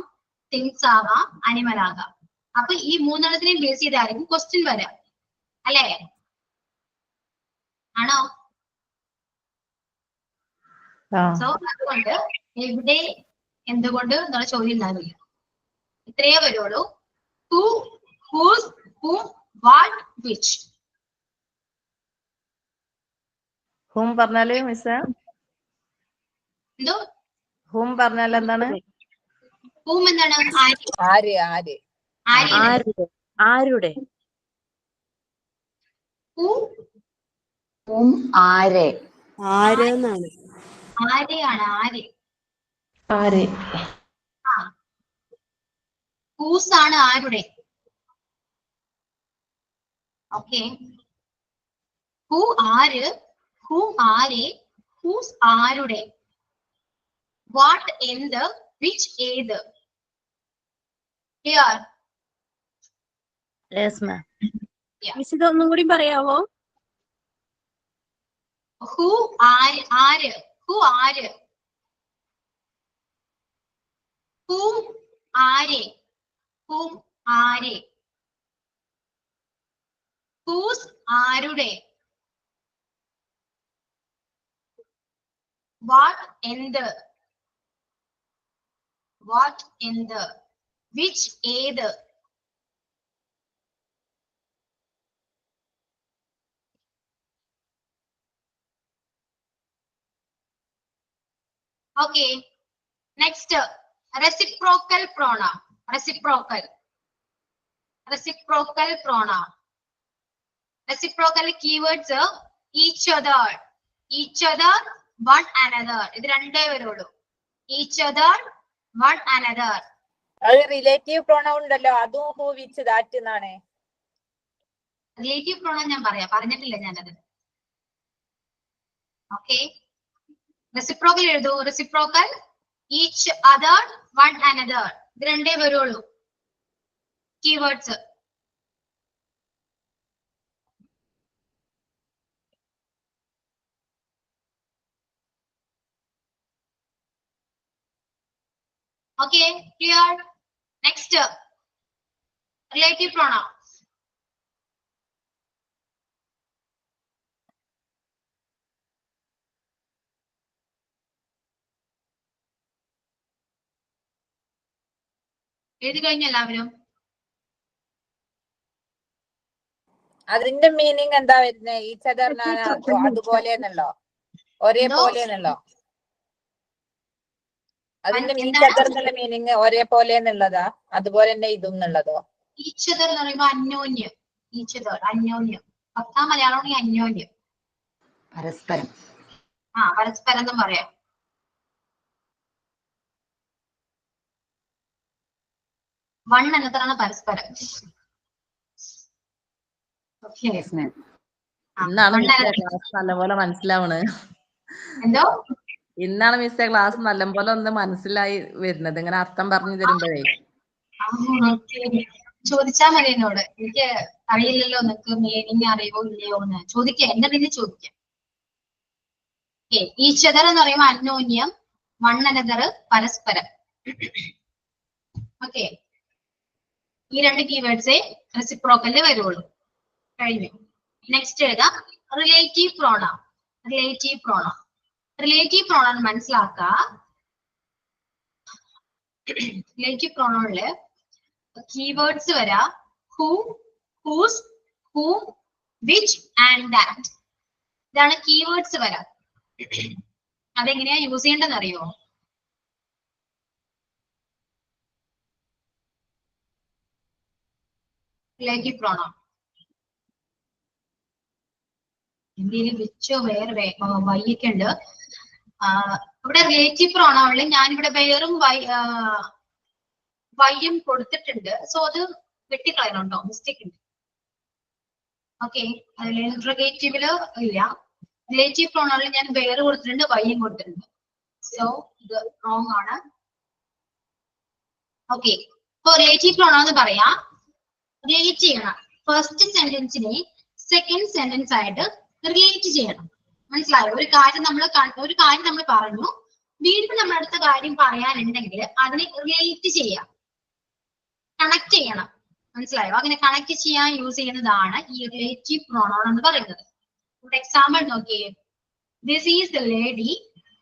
തിങ്സ് ആവാം, അനിമൽ ആകാം. അപ്പൊ ഈ മൂന്നെണ്ണത്തിനെയും ബേസ് ചെയ്തായിരിക്കും ക്വസ്റ്റ്യൻ വരാം. അല്ലേ? ആണോ? സോ അതുകൊണ്ട് എവിടെ, എന്തുകൊണ്ട് എന്നുള്ള ചോദ്യം ഉണ്ടാവില്ല. ഇത്രയേ വരുള്ളൂ. Who, whose, whom, what, which. ഹൂം പറഞ്ഞാല് മിസ്? എന്തോ? ഹൂം പറഞ്ഞാൽ എന്താണ്? ഹൂം എന്താണ്? ആരുടെ? ഹൂം ആരെ? ആരെന്നാണ്. ആരെയാണ്? ആരെ? ഹൂസ് ആണ് ആരുടെ. ഓക്കെ. ഹൂ ആര്, ഹൂം ആരെ, ഹൂസ് ആരുടെ, വാട്ട് എന്ത്, വിച്ച് ഏത്. ക്ലിയർ? മിസ് ഇതൊന്നും കൂടി പറയാവോ? ഹൂ ആര്, ഹൂ ആര്, ഹൂം ആരെ, ഹൂം ആരെ, ഹൂസ് ആരുടെ, വാട്ട് എന്ത്, വിച്ച് ഏത്. Okay. Next reciprocal pronoun. Reciprocal pronoun. Reciprocal keywords each other, one another. ഇത് രണ്ടേ വരുള്ളൂ. Each other, one another. അത് റിലേറ്റീവ് പ്രോണൗൺ ഉണ്ടല്ലോ, അതും ഹൂ, വിച്ച്, ദാറ്റ് എന്നാണ്. റിലേറ്റീവ് പ്രോണൗൺ ഞാൻ പറഞ്ഞിട്ടില്ല ഞാനത്. ഓക്കെ. റെസിപ്രോക്കൽ എഴുതൂ. Reciprocal each other, one another. ഇത് രണ്ടേ വരുള്ളൂ keywords. Okay, clear? Next, relative pronouns. എഴുതി കഴിഞ്ഞ എല്ലാവരും? അതിന്റെ മീനിങ് എന്താ വരുന്നത്? ഈച്ച് അതർ അതുപോലെ എന്നല്ലോ, ഒരേപോലെ എന്നല്ലോ. അതിന്റെ ഈച്ച് അതർ എന്നുള്ള മീനിങ് ഒരേപോലെ എന്നുള്ളതാ, അതുപോലെ തന്നെ ഇതും എന്നുള്ളതോ? ഈച്ച് അതർ എന്ന് പറയുമ്പോ അന്യോന്യം. ഈച്ച് അതർ അന്യോന്യം. പത്താം മലയാളമാണ് അന്യോന്യം. പരസ്പരം. പരസ്പരം എന്നും പറയാം. വൺ എന്നതാണ് പരസ്പരം. ഇന്നാണ് ക്ലാസ് നല്ലപോലെ മനസ്സിലാവണ്. എന്തോ ഇന്നാണ് മിസ്സേ ക്ലാസ് നല്ലപോലെ ഒന്ന് മനസ്സിലായി വരുന്നത്, ഇങ്ങനെ അർത്ഥം പറഞ്ഞു തരുമ്പോഴേ. ചോദിച്ചാ മതി എന്നോട്. എനിക്ക് അറിയില്ലല്ലോ നിനക്ക് മീനിങ് അറിയോ ഇല്ലയോ എന്ന് ചോദിക്കാം. എന്റെ പിന്നെ ചോദിക്കാം. ഈച്ച് അതർ എന്ന് പറയുമ്പോൾ അന്യോന്യം, വൺ അനദർ പരസ്പരം. ഓക്കെ, ഈ രണ്ട് കീവേഡ്സേ റെസിപ്രോക്കലിൽ വരുള്ളൂ. കഴിഞ്ഞു. നെക്സ്റ്റ് എഴുതാം relative pronoun. Relative pronoun. Relative pronoun മനസ്സിലാക്കുക. റിലേറ്റീവ് പ്രോണൗണില് കീവേഡ്സ് വരാ who, whose, whom, which and that. ഇതാണ് കീവേഡ്സ് വരാ. അതെങ്ങനെയാ യൂസ് ചെയ്യേണ്ടതെന്ന് അറിയോ? റിലേറ്റീവ് പ്രോണൗൺ ഇന്ത്യയിൽ വിച്ചോ വേറെ വൈയൊക്കെ ഉണ്ട്. ഇവിടെ റിലേറ്റീവ് പ്രോണൗണിൽ ഞാനിവിടെ വേറും വൈയും കൊടുത്തിട്ടുണ്ട്. സോ അത് വെട്ടിക്കളയണുണ്ടോ? മിസ്റ്റേക്ക് ഉണ്ട്. ഓക്കെ, അതിൽ ഇന്റർഗേറ്റീവില് ഇല്ല. റിലേറ്റീവ് പ്രോണൗണിൽ ഞാൻ വേറെ കൊടുത്തിട്ടുണ്ട്, വൈയും കൊടുത്തിട്ടുണ്ട്. സോ ഇത് റോങ് ആണ്. ഓക്കെ, ഇപ്പൊ റിലേറ്റീവ് പ്രോണൗൺ എന്ന് പറയാം. റിലേറ്റ് ചെയ്യണം. ഫസ്റ്റ് സെന്റൻസിനെ സെക്കൻഡ് സെന്റൻസ് ആയിട്ട് റിലേറ്റ് ചെയ്യണം. മനസ്സിലായോ? ഒരു കാര്യം നമ്മൾ പറഞ്ഞു, വീണ്ടും നമ്മൾ അടുത്ത കാര്യം പറയാനുണ്ടെങ്കിൽ അതിനെ റിലേറ്റ് ചെയ്യാം, കണക്ട് ചെയ്യണം. മനസ്സിലായോ? അങ്ങനെ കണക്ട് ചെയ്യാൻ യൂസ് ചെയ്യുന്നതാണ് ഈ റിലേറ്റീവ് പ്രോണൗൺ എന്ന് പറയുന്നത്. ഒരു എക്സാമ്പിൾ നോക്കിയേ. This is the lady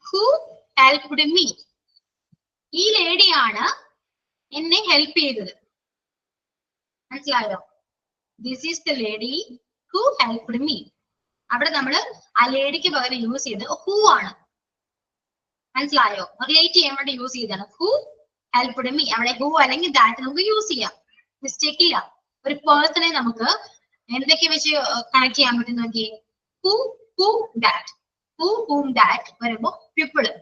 who helped me. ഈ ലേഡിയാണ് എന്നെ ഹെൽപ്പ് ചെയ്തത്. മനസ്സിലായോ? This is the lady who helped me. അവിടെ നമ്മൾ ആ ലേഡിക്ക് പകരം യൂസ് ചെയ്ത് ഹു ആണ്. മനസ്സിലായോ? റിലേറ്റ് ചെയ്യാൻ വേണ്ടി യൂസ് ചെയ്താണ് ഹു ഹെൽപ്ഡ് മീ. അവിടെ ഹു അല്ലെങ്കിൽ ദാറ്റ് നമുക്ക് യൂസ് ചെയ്യാം, മിസ്റ്റേക്ക് ഇല്ല. ഒരു പേഴ്സണെ നമുക്ക് എന്തൊക്കെ വെച്ച് കണക്ട് ചെയ്യാൻ പറ്റും നോക്കിയേ. Who, whom, that. Who, whom, that വരുമ്പോ പീപ്പിള്,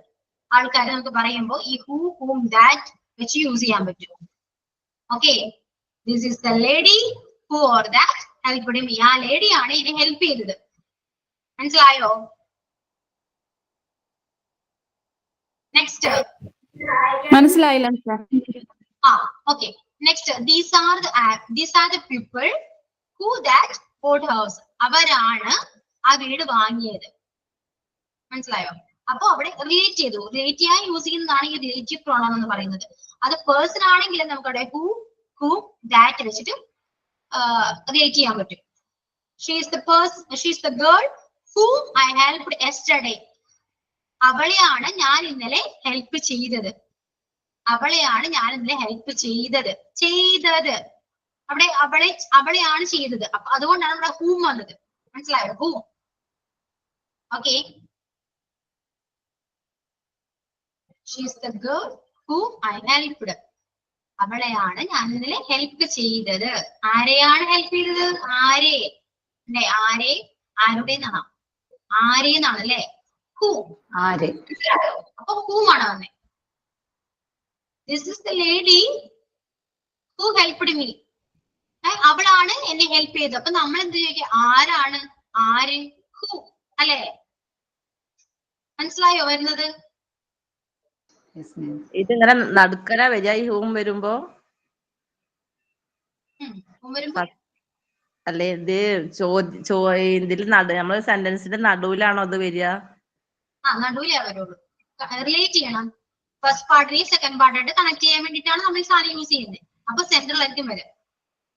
ആൾക്കാരെ നമുക്ക് പറയുമ്പോ ഈ ഹു, ഹൂം, ദാറ്റ് വെച്ച് യൂസ് ചെയ്യാൻ പറ്റും. Okay, this is the lady who or that helped me. ആ ലേഡിയാണ് എന്നെ ഹെൽപ്പ് ചെയ്തത്. മനസ്സിലായോ? നെക്സ്റ്റ് മനസ്സിലായില്ല. Okay, next these are the people who that bought house. അവരാണ് ആ വീട് വാങ്ങിയത്. മനസ്സിലായോ? അപ്പൊ അവിടെ റിലേറ്റ് ചെയ്തു. റിലേറ്റ് ചെയ്യാൻ യൂസ് ചെയ്യുന്നതാണ് ഈ റിലേറ്റീവ് പ്രോണൗൺ എന്ന് പറയുന്നത്. അത് പേഴ്സൺ ആണെങ്കിൽ നമുക്ക് അവിടെ ഹു, ഹൂം, ദാറ്റ് വെച്ചിട്ട് റിലേറ്റ് ചെയ്യാൻ പറ്റും. She is the girl whom I helped yesterday. അവളെയാണ് ഞാൻ ഇന്നലെ ഹെൽപ്പ് ചെയ്തത്. അവളെയാണ് ഞാൻ ഇന്നലെ ഹെൽപ്പ് ചെയ്തത്. അവിടെ അവളെയാണ് ചെയ്തത്. അപ്പൊ അതുകൊണ്ടാണ് ഇവിടെ ഹൂം വന്നത്. മനസ്സിലായോ? Whom. Okay, she is the girl whom I helped. അവളെയാണ് ഞാൻ ഇന്നലെ ഹെൽപ്പ് ചെയ്തത്. ആരെയാണ് ഹെൽപ്പ് ചെയ്തത്? ആരെ? ആരുടെ എന്നാണോ? ആരെന്നാണ് അല്ലെ? ഹൂ. ആരെ. അപ്പൊ ഹൂമാണ് വന്നേ. This is the lady who helped me. അവളാണ് എന്നെ ഹെൽപ്പ് ചെയ്തത്. അപ്പൊ നമ്മൾ എന്ത് ചോദിക്കുക? ആരാണ്? ആര്? ഹു അല്ലെ? മനസ്സിലായോ വരുന്നത്? ഇതിങ്ങനെ നടുക്കര വരിക ഈ ഹൂം വരുമ്പോ? അല്ലെ ഇത് ഇതിൽ നമ്മള് സെന്റൻസിന്റെ നടുവിലാണോ അത് വരിക? നടുവിലേ വരുള്ളൂ. റിലേറ്റ് ചെയ്യണം. ഫസ്റ്റ് പാർട്ടിനെ സെക്കൻഡ് പാർട്ടായിട്ട് കണക്ട് ചെയ്യാൻ വേണ്ടിയിട്ടാണ് നമ്മൾ ഈ സാധനം യൂസ് ചെയ്യുന്നത്. അപ്പൊ സെൻട്രലായിരിക്കും വരും.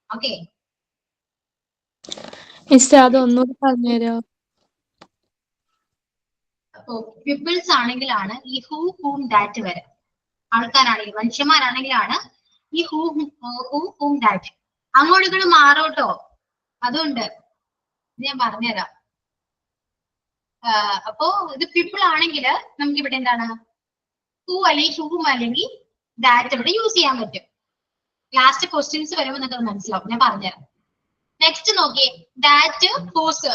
ഓക്കെ, അതൊന്നുകൂടി പറഞ്ഞുതരോ? അപ്പോ പീപ്പിൾസ് ആണെങ്കിലാണ് ഈ ഹൂ ഹൂം ദാറ്റ് വരെ. ആൾക്കാരാണെങ്കിൽ മനുഷ്യന്മാരാണെങ്കിലാണ് ഈ ഹൂ ഹൂം ദാറ്റ്. അങ്ങോട്ടുകൾ മാറോട്ടോ, അതുകൊണ്ട് ഞാൻ പറഞ്ഞുതരാം. അപ്പോ ഇത് പീപ്പിൾ ആണെങ്കിൽ നമുക്ക് ഇവിടെ എന്താണ് ഹൂ അല്ലെങ്കിൽ ഹൂം അല്ലെങ്കിൽ ദാറ്റ് ഇവിടെ യൂസ് ചെയ്യാൻ പറ്റും. ലാസ്റ്റ് ക്വസ്റ്റ്യൻസ് വരുമ്പോൾ നിങ്ങൾക്ക് മനസ്സിലാവും, ഞാൻ പറഞ്ഞുതരാം. നെക്സ്റ്റ് നോക്കിയേ, ദാറ്റ് ഹൂസ്.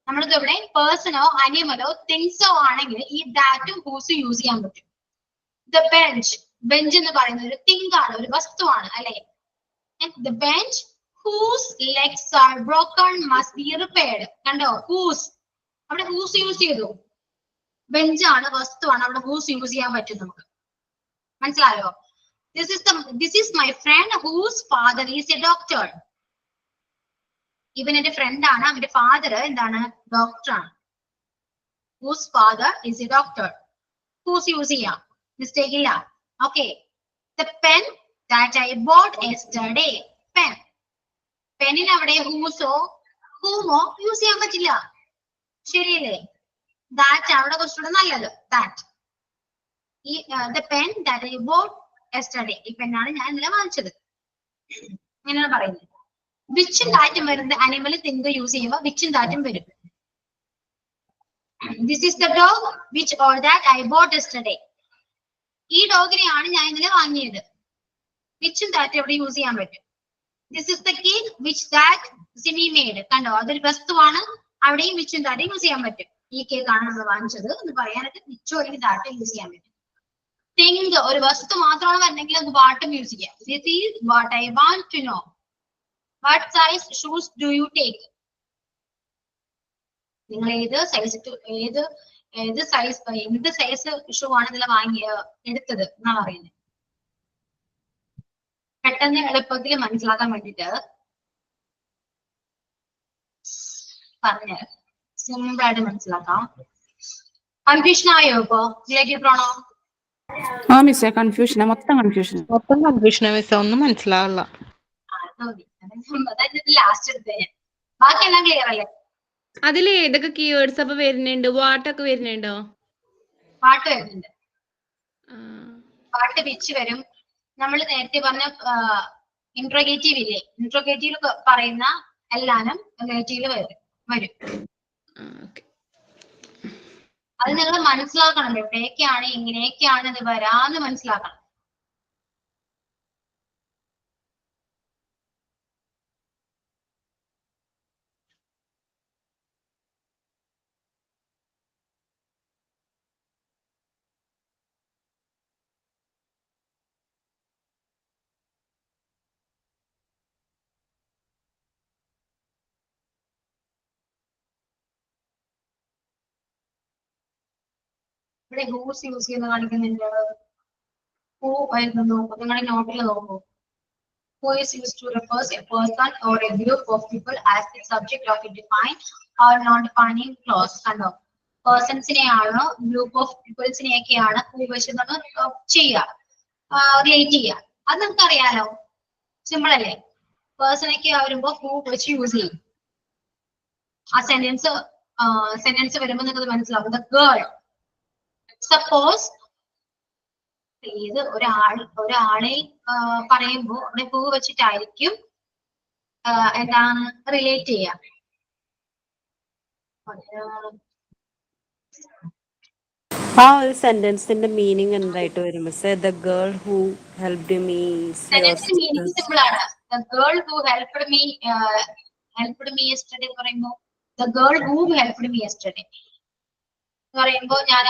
നമ്മൾക്ക് ഇവിടെ പേഴ്സണോ അനിമലോ തിങ്സോ ആണെങ്കിൽ ഈ ദാറ്റും ഹൂസും യൂസ് ചെയ്യാൻ പറ്റും. ദ ബെഞ്ച്, ബെഞ്ച് എന്ന് പറയുന്നത് ഒരു തിങ് ആണ്, ഒരു വസ്തുവാണ് അല്ലെ. The bench whose legs are broken must be repaired. കണ്ടോ, ഹൂസ്, അവിടെ ഹൂസ് യൂസ് ചെയ്തു. ബെഞ്ചാണ്, വസ്തുവാണ്, അവിടെ ഹൂസ് യൂസ് ചെയ്യാൻ പറ്റും നമുക്ക്. മനസ്സിലായോ? This is my friend whose father is a doctor. ഇവൻ എന്റെ ഫ്രണ്ട് ആണ്, അവന്റെ ഫാദർ എന്താണ്, ഡോക്ടറാണ്. Whose father is a doctor. Whose use ചെയ്യാം, മിസ്റ്റേക്ക് ഇല്ല. Okay, the pen that I bought yesterday. Pen, പെന്നിന് അവിടെ ഹൂസോ ഹൂമോ യൂസ് ചെയ്യാൻ പറ്റില്ല, ശരിയല്ലേ? ദാറ്റ് അവിടെ കുറച്ചുകൂടെ നല്ലത്. ദാറ്റ്, ഈ the pen that I bought yesterday, ഈ പെന്നാണ് ഞാൻ ഇന്നലെ വാങ്ങിച്ചത്, അങ്ങനെയാണ് പറയുന്നത്. വിച്ചും ദാറ്റും വരുന്നത് അനിമൽ തിങ്ക് യൂസ് ചെയ്യുമ്പോൾ വിച്ചും ദാറ്റും വരും. This is the dog which or that I bought yesterday. ഈ ഡോഗിനെയാണ് ഞാൻ ഇന്നലെ വാങ്ങിയത്. വിച്ചും ദാറ്റും ഇവിടെ യൂസ് ചെയ്യാൻ പറ്റും. This is the cake which that Simi made. കണ്ടോ, അതൊരു വസ്തുവാണ്, അവിടെയും വിച്ചും ദാറ്റും യൂസ് ചെയ്യാൻ പറ്റും. ഈ കേക്കാണ് നമ്മൾ വാങ്ങിച്ചത് എന്ന് പറയാനൊക്കെ വിച്ചോ അല്ലെങ്കിൽ ദാറ്റും യൂസ് ചെയ്യാൻ പറ്റും. തിങ്ക്, ഒരു വസ്തു മാത്രമാണ് വരണമെങ്കിൽ അത് വാട്ടും യൂസ് ചെയ്യാം. This is what I want to know. What size shoes do you take? നിങ്ങൾ ഏത് സൈസ് ഷൂ ആണ് ഇതിൽ എടുത്തത് എന്നാ പറയുന്നത്. പെട്ടെന്ന് എളുപ്പത്തിൽ മനസ്സിലാക്കാൻ വേണ്ടിട്ട് പറഞ്ഞ സിമ്പിൾ ആയിട്ട് മനസ്സിലാക്കാം. കൺഫ്യൂഷൻ ആയോ ഇപ്പോ? ഇതിലേക്ക് പോണോ? മിസ്സേ കൺഫ്യൂഷൻ, മൊത്തം കൺഫ്യൂഷൻ. മിസ്സേ, ഒന്നും മനസ്സിലാവില്ല. ലാസ്റ്റ് എടുത്തേ, ബാക്കിയെല്ലാം ക്ലിയർ അല്ലേ? അതിൽ ഏതൊക്കെ കീവേഡ്സ് അപ്പൊ വരുന്നുണ്ട്? വാട്ടൊക്കെ വരുന്നുണ്ടോ? പാട്ട് വരുന്നുണ്ട്, പാട്ട് വിച്ച് വരും. നമ്മൾ നേരത്തെ പറഞ്ഞ ഇൻട്രോഗേറ്റീവ് ഇല്ലേ, ഇൻട്രോഗേറ്റീവ് പറയുന്ന എല്ലാനും റിലേറ്റീവ് വരും. അത് നിങ്ങൾ മനസ്സിലാക്കണം, എവിടെയൊക്കെയാണ് ഇങ്ങനെയൊക്കെയാണ് ഇത് വരാന്ന് മനസ്സിലാക്കണം. ഇവിടെ ഹൂസ് യൂസ് ചെയ്യുന്ന കാണിക്കുന്നുണ്ട്. ഹൂ വരുന്നത് നിങ്ങളുടെ നോട്ടിൽ നോക്കൂ. Who is used to refers a person or a group of people as the subject of a defined or non-defining clause. കണ്ടോ, പേഴ്സൺസിനെയാണോ ഗ്രൂപ്പ് ഓഫ് പീപ്പിൾസിനെയൊക്കെയാണ് ഹൂ വെച്ച് നമ്മൾ ചെയ്യുക, റിലേറ്റ് ചെയ്യുക. അത് നമുക്ക് അറിയാലോ, സിമ്പിൾ അല്ലേ? പേഴ്സണൊക്കെ വരുമ്പോ ഹൂ വെച്ച് യൂസ് ചെയ്യും. ആ സെന്റൻസ് വരുമ്പോൾ നിങ്ങൾക്ക് മനസ്സിലാവും. ദ ഗേൾ, സപ്പോസ് ഇത് ഒരാളെ പറയുമ്പോ അവിടെ ഹൂ വെച്ചിട്ടായിരിക്കും എന്താണ് റിലേറ്റ് ചെയ്യാം. ആ ഒരു സെന്റൻസിന്റെ മീനിങ് എന്തായിട്ട് വരും മിസ്സേ? The girl who helped me. സെന്റൻസിന്റെ മീനിങ് സിമ്പിൾ ആണ്. The girl who helped me yesterday എന്ന് പറയുമ്പോ the girl whom helped me yesterday എന്ന് പറയുമ്പോ ഞാൻ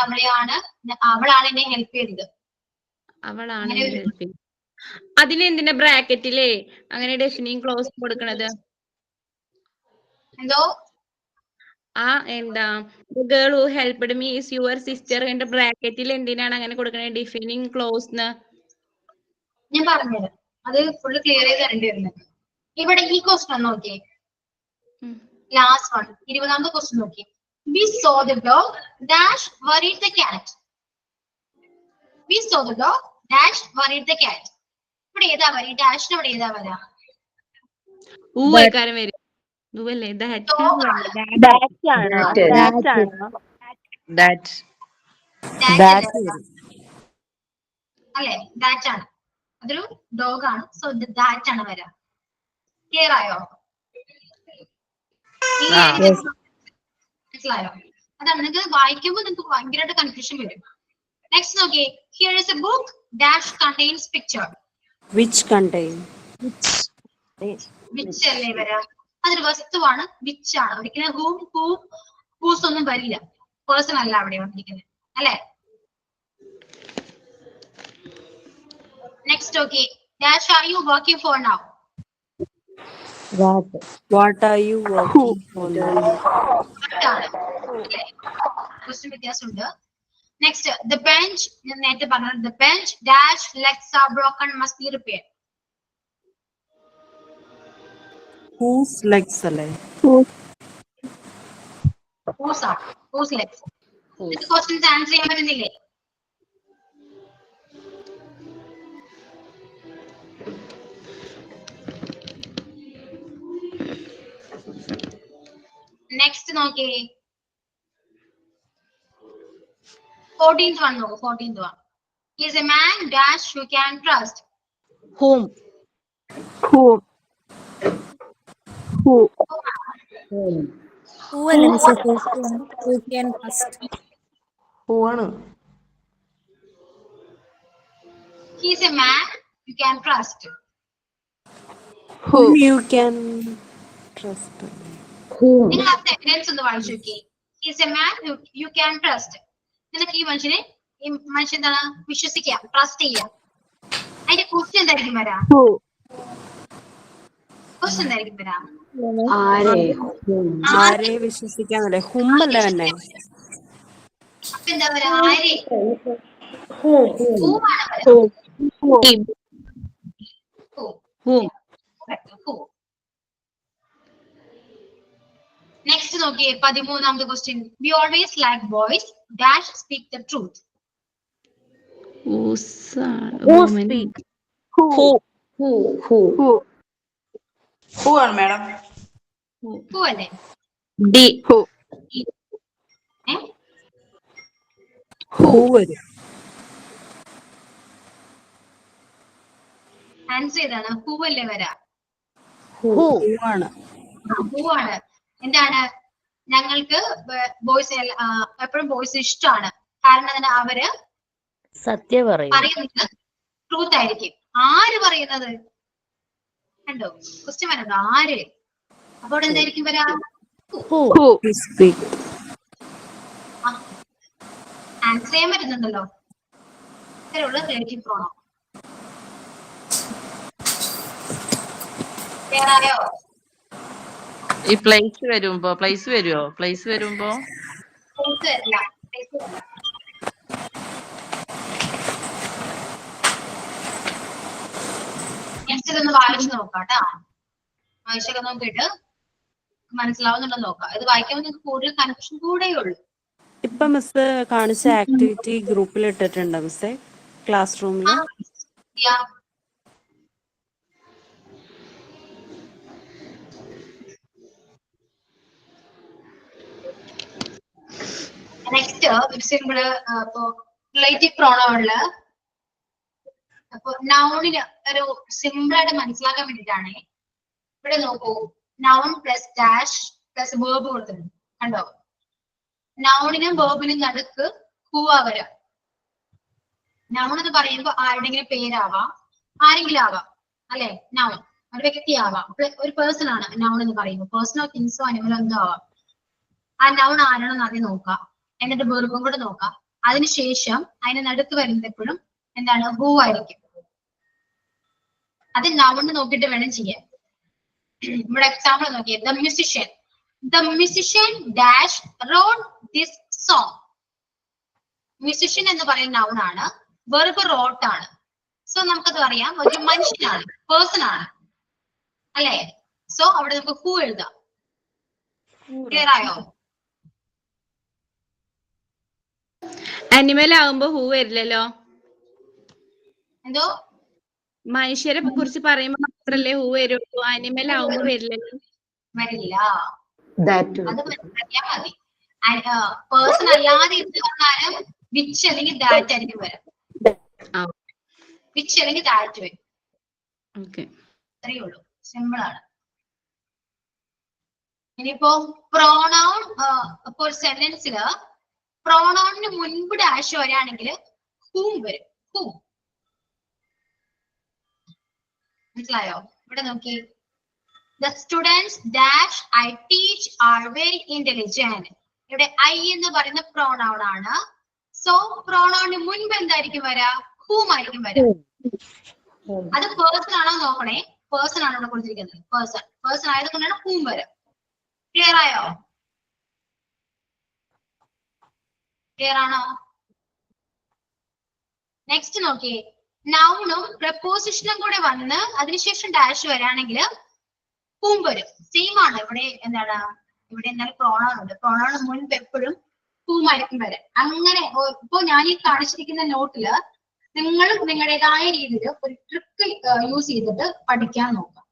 അവളാണ് എന്നെ ഹെൽപ്പ് ചെയ്തത്. അവളാണ് അതിലെന്തിനാ ബ്രാക്കറ്റിലേ അങ്ങനെ ഡെഫിനിങ് ക്ലോസ് കൊടുക്കണത്? എന്തോ എന്താ girl who helped me is your sister എന്റെ ബ്രാക്കറ്റിൽ എന്തിനാണ് അങ്ങനെ കൊടുക്കണത് ഡിഫൈനിങ് ക്ലോസ്? ഞാൻ പറഞ്ഞുതരാം, അത് ഫുള്ള് ക്ലിയർ ചെയ്ത് തരേണ്ടി വരുന്നത്. ഇവിടെ ഈ ക്വസ്റ്റ്യൻ നോക്കിയേ, ലാസ്റ്റ് വൺ 20ാമത്തെ ക്വസ്റ്റ്യൻ നോക്കിയേ. We saw the dog dash worried the cat. We saw the dog. Dash worried the cat. ഇവിടെ ഏതാ വരി? ഡാഷിന് ഇവിടെ ഏതാ വരാ? ഊക്കാരം വരും. ഊവല്ലേ? Dog ആണ്. That ആണോ? That ആണോ? That. That That അല്ലേ? വരും. അല്ലേ? That ആണ്. അതൊരു ഡോഗ് ആണ്. സോ ദാറ്റ് ആണ് വരാ. ക്ലിയർ ആയോ? മനസ്സിലായോ? അതാണ് നിങ്ങൾക്ക് വായിക്കുമ്പോൾ നിങ്ങൾക്ക് ഭയങ്കരമായിട്ട് കൺഫ്യൂഷൻ വരും. നെക്സ്റ്റ് നോക്കിയേ. Here is a book. Dash contains picture. Which contain? Which അല്ലേ വരാ? അതൊരു വസ്തുവാണ്. വിച്ച് ആണ്. ഒരിക്കലും ഹൂസ് ഒന്നും വരില്ല. പേഴ്സൺ അല്ല അവിടെ വന്നിരിക്കുന്നത് അല്ലേ? Next okay. Dash are you working for now? What are you working for now? Question വ്യത്യാസമുണ്ട്. Next the bench. ഞാൻ നേരത്തെ പറഞ്ഞത് the bench dash legs are broken must be repaired. Whose legs അല്ലേ? Whose are? Whose legs? ഇത് questions answer ചെയ്യാൻ പറ്റുന്നില്ലേ? Next നോക്കിയേ. 14th one നോക്കൂ. 14th one. He is a man dash you can trust. Whom? Who അല്ലേ മിസ്സേ? Who can trust? Who ആണ്? He is a man you can trust. Whom you can trust. നിങ്ങൾ ആ sentence ഒന്ന് വായിച്ചു നോക്കി. He is a man you can trust. നിനക്ക് ഈ മനുഷ്യൻ എന്താണ്? വിശ്വസിക്കാം, ട്രസ്റ്റ് ചെയ്യാം. അതിന്റെ ക്വസ്റ്റ്യൻ എന്തായിരിക്കും വരാ? ക്വസ്റ്റ്യൻ എന്തായിരിക്കും വരാ? ആരെ വിശ്വസിക്കാന്നല്ലേ? ഹും അല്ലേ തന്നെ? അപ്പൊ എന്താ വരാ? ആരെ? നെക്സ്റ്റ് നോക്കിയേ. 13ാമത്തെ question. We always like boys dash speak the truth. Who ആണ് മാഡം? Who അല്ലേ? Who വരും? ആൻസർ ഏതാണ്? Who അല്ലേ വരാ? Who ആണ്? Who ആണ്. എന്താണ്? ഞങ്ങൾക്ക് ബോയ്സ് എപ്പോഴും ബോയ്സ് ഇഷ്ടമാണ്. കാരണം അവര് സത്യം പറയും. പറയുന്നത് ട്രൂത്ത് ആയിരിക്കും. ആര് പറയുന്നത്? കണ്ടോ ക്വസ്റ്റ്യൻ വരുന്നുണ്ടോ? ആര്? അപ്പോൾ എന്തായിരിക്കും വരാ? ആൻസർ ചെയ്യാൻ പറ്റുന്നുണ്ടല്ലോ. ഇത്തരമുള്ള റിലേറ്റീവ് പ്രോണൗൺ. ക്ലിയർ ആയോ? ഈ പ്ലേസ് വരുമ്പോ വരുമോ? പ്ലേസ് വരുമ്പോ വരില്ല. നെക്സ്റ്റ് ഒന്ന് വായിച്ചു നോക്കാം കേട്ടോ. വായിച്ചൊക്കെ നോക്കിയിട്ട് മനസ്സിലാവുന്നുണ്ടോ നോക്കാം. ഇത് വായിക്കുമ്പോൾ നിങ്ങൾക്ക് കൂടുതൽ കൺഫ്യൂഷൻ കൂടെയുള്ളൂ. ഇപ്പൊ മിസ് കാണിച്ച ആക്ടിവിറ്റി ഗ്രൂപ്പിൽ ഇട്ടിട്ടുണ്ടോ മിസ്സേ? ക്ലാസ് റൂമിൽ? നെക്സ്റ്റ് ഇവിടെ ഇപ്പൊ റിലേറ്റീവ് പ്രോണൗണില് അപ്പൊ നൗണിന് ഒരു സിമ്പിൾ ആയിട്ട് മനസ്സിലാക്കാൻ വേണ്ടിയിട്ടാണ്. ഇവിടെ നോക്കൂ. Noun plus dash plus verb കൊടുത്തിട്ടുണ്ട്. കണ്ടോ? നൗണിനും വേർബിനും നടുക്ക് ഹൂവാ വരാം. നൗൺ എന്ന് പറയുമ്പോൾ ആരുടെങ്കിലും പേരാവാം, ആരെങ്കിലും ആവാം അല്ലെ? നൗൺ ഒരു വ്യക്തിയാവാം, ഒരു പേഴ്സൺ ആണ് നൗൺ എന്ന് പറയുമ്പോൾ. പേഴ്സണോ തിങ്സോ അനിമലോ എന്തോ ആവാം. ആ നൗൺ ആരാണെന്ന് ആദ്യം നോക്കാം. എന്നിട്ട് വെർബും കൂടെ നോക്കാം. അതിനുശേഷം അതിന് നടുക്ക് വരുന്നത് എപ്പോഴും എന്താണ്? ഹൂ ആയിരിക്കും. അത് നൗൺ നോക്കിയിട്ട് വേണം ചെയ്യാൻ. ഇവിടെ എക്സാമ്പിൾ നോക്കിയേ. The musician dash wrote this song. Musician എന്ന് പറയുന്ന നൗൺ ആണ്. വെർബ് റോട്ട് ആണ്. സോ നമുക്കത് അറിയാം, ഒരു മനുഷ്യനാണ്, പേഴ്സൺ ആണ് അല്ലെ? സോ അവിടെ നമുക്ക് ഹൂ എഴുതാം. ക്ലിയർ ആയോ? അനിമൽ ആകുമ്പോ ഹൂ വരില്ലല്ലോ. എന്തോ മനുഷ്യരെ കുറിച്ച് പറയുമ്പോ മാത്രല്ലേ ഹൂ വരുള്ളൂ, അനിമൽ ആവുമ്പോ വരില്ലല്ലോ. വരില്ല. That അത് മനസ്സിലാക്കിയാൽ മതി. പേഴ്സൺ അല്ലാതെ എന്ത് വന്നാലും വിച്ച് അല്ലെങ്കിൽ ദാറ്റ് ആയിരിക്കും വരാം. വിച്ച് അല്ലെങ്കിൽ ദാറ്റ് വരും. ഓക്കെ, അത്രയേ ഉള്ളൂ, സിമ്പിൾ ആണ്. ഇനിയിപ്പോ പ്രോണൗൺ ഇപ്പൊ ഒരു സെന്റൻസില് പ്രോണൗണിന് മുൻപ് ഡാഷ് വരികയാണെങ്കിൽ ഹൂം വരും. ഹൂം മനസ്സിലായോ? ഇവിടെ നോക്കി, the students dash I teach are very intelligent. ഇവിടെ ഐ എന്ന് പറയുന്ന പ്രോണൗൺ ആണ്. സോ പ്രോണൗണിന് മുൻപ് എന്തായിരിക്കും വരാ? ഹൂം ആയിരിക്കും വരാ. അത് പേഴ്സൺ ആണോ നോക്കണേ. പേഴ്സൺ ആണ് ഇവിടെ കൊടുത്തിരിക്കുന്നത്. പേഴ്സൺ ആയതുകൊണ്ടാണ് ഹൂം വരാ. ക്ലിയർ ആയോ? ക്ലിയർ ആണോ? നെക്സ്റ്റ് നോക്കിയേ, നൗണും പ്രപ്പോസിഷനും കൂടെ വന്ന് അതിനുശേഷം ഡാഷ് വരാണെങ്കിൽ ഹൂം വരും. സെയിം ആണ് ഇവിടെ. എന്താണ് ഇവിടെ എന്തായാലും പ്രോണൗൺ ഉണ്ട്. പ്രോണൗൺ മുൻപ് എപ്പോഴും ഹൂം ആയിരിക്കും വരാം. അങ്ങനെ ഇപ്പൊ ഞാൻ ഈ കാണിച്ചിരിക്കുന്ന നോട്ടില് നിങ്ങൾ നിങ്ങളുടേതായ രീതിയിൽ ഒരു ട്രിക്ക് യൂസ് ചെയ്തിട്ട് പഠിക്കാൻ നോക്കാം.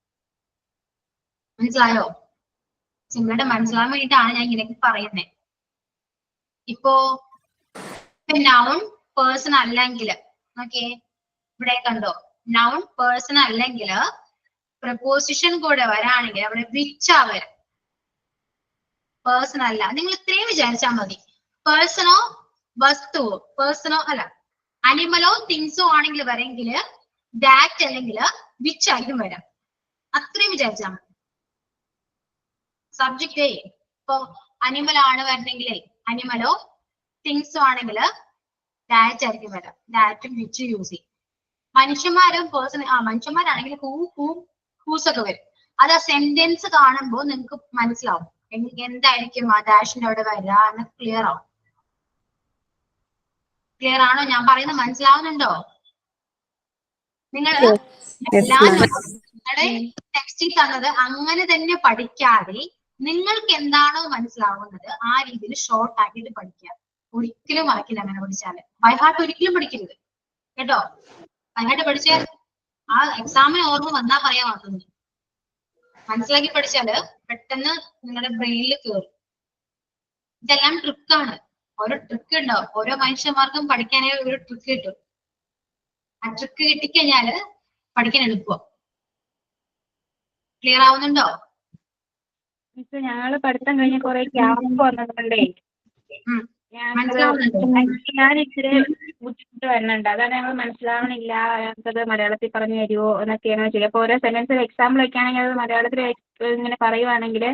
മനസ്സിലായോ? നിങ്ങളുടെ മനസ്സിലാവാൻ വേണ്ടിയിട്ടാണ് ഞാൻ ഇങ്ങനെയൊക്കെ പറയുന്നത്. ഇപ്പോ നൗൺ പേഴ്സൺ അല്ലെങ്കിൽ ഓക്കെ, ഇവിടെ കണ്ടോ, നൗൺ പേഴ്സൺ അല്ലെങ്കിൽ പ്രപ്പോസിഷൻ കൂടെ വരാണെങ്കിൽ അവിടെ വിച്ചാ വരാം. പേഴ്സൺ അല്ല. നിങ്ങൾ ഇത്രയും വിചാരിച്ചാൽ മതി. പേഴ്സണോ വസ്തുവോ, പേഴ്സണോ അല്ല അനിമലോ തിങ്സോ ആണെങ്കിൽ വരെങ്കിൽ ദാറ്റ് അല്ലെങ്കിൽ വിച്ച് ആയിരിക്കും വരാം. അത്രയും വിചാരിച്ചാൽ മതി. സബ്ജക്റ്റ് ഇപ്പൊ അനിമൽ ആണ് വരണമെങ്കിലേ അനിമലോ തിങ്സോ ആണെങ്കിൽ ദാറ്റ് ആയിരിക്കും വരാം. ദാറ്റും വിച്ച് യൂസ് ചെയ്യും. മനുഷ്യന്മാരും പേഴ്സൺ മനുഷ്യന്മാരാണെങ്കിൽ ഹൂസ് ഒക്കെ വരും. അത് ആ സെന്റൻസ് കാണുമ്പോൾ നിങ്ങൾക്ക് മനസ്സിലാവും എന്തായിരിക്കും ആ ഡാഷിന്റെ അവിടെ വരിക എന്ന്. ക്ലിയർ ആവും. ക്ലിയർ ആണോ? ഞാൻ പറയുന്നത് മനസ്സിലാവുന്നുണ്ടോ? നിങ്ങള് നിങ്ങളുടെ ടെക്സ്റ്റിൽ തന്നത് അങ്ങനെ തന്നെ പഠിക്കാതെ നിങ്ങൾക്ക് എന്താണോ മനസ്സിലാവുന്നത് ആ രീതിയിൽ ഷോർട്ട് ആക്കിയിട്ട് പഠിക്കുക. ഒരിക്കലും വായിക്കില്ല അങ്ങനെ പഠിച്ചാല്. ബൈ ഹാർട്ട് ഒരിക്കലും പഠിക്കരുത് കേട്ടോ. ബൈ ഹാർട്ട് പഠിച്ചാൽ ആ എക്സാമിന് ഓർമ്മ വന്നാ പറയാൻ മാത്രമേ. മനസ്സിലാക്കി പഠിച്ചാല് പെട്ടെന്ന് നിങ്ങളുടെ ബ്രെയിനിൽ കയറും. ഇതെല്ലാം ട്രിക്കാണ്. ഓരോ ട്രിക്ക് ഉണ്ടാവും. ഓരോ മനുഷ്യന്മാർക്കും പഠിക്കാനായി ഒരു ട്രിക്ക് കിട്ടും. ആ ട്രിക്ക് കിട്ടിക്കഴിഞ്ഞാല് പഠിക്കാൻ എളുപ്പം. ക്ലിയർ ആവുന്നുണ്ടോ? ഞങ്ങള് പഠിത്തം കഴിഞ്ഞ കുറെ ഗ്യാപ്പ് വന്നതുകൊണ്ടേ ഞാൻ ഇച്ചിരി ബുദ്ധിമുട്ട് വരുന്നുണ്ട്. അതാണ് ഞങ്ങൾ മനസ്സിലാവണില്ല, ഞങ്ങൾക്കത് മലയാളത്തിൽ പറഞ്ഞു തരുമോ എന്നൊക്കെയാണ് ചെയ്യുക. അപ്പൊ ഓരോ സെന്റൻസ് എക്സാമ്പിൾ ഒക്കെ ആണെങ്കിൽ അത് മലയാളത്തിൽ ഇങ്ങനെ പറയുവാണെങ്കിൽ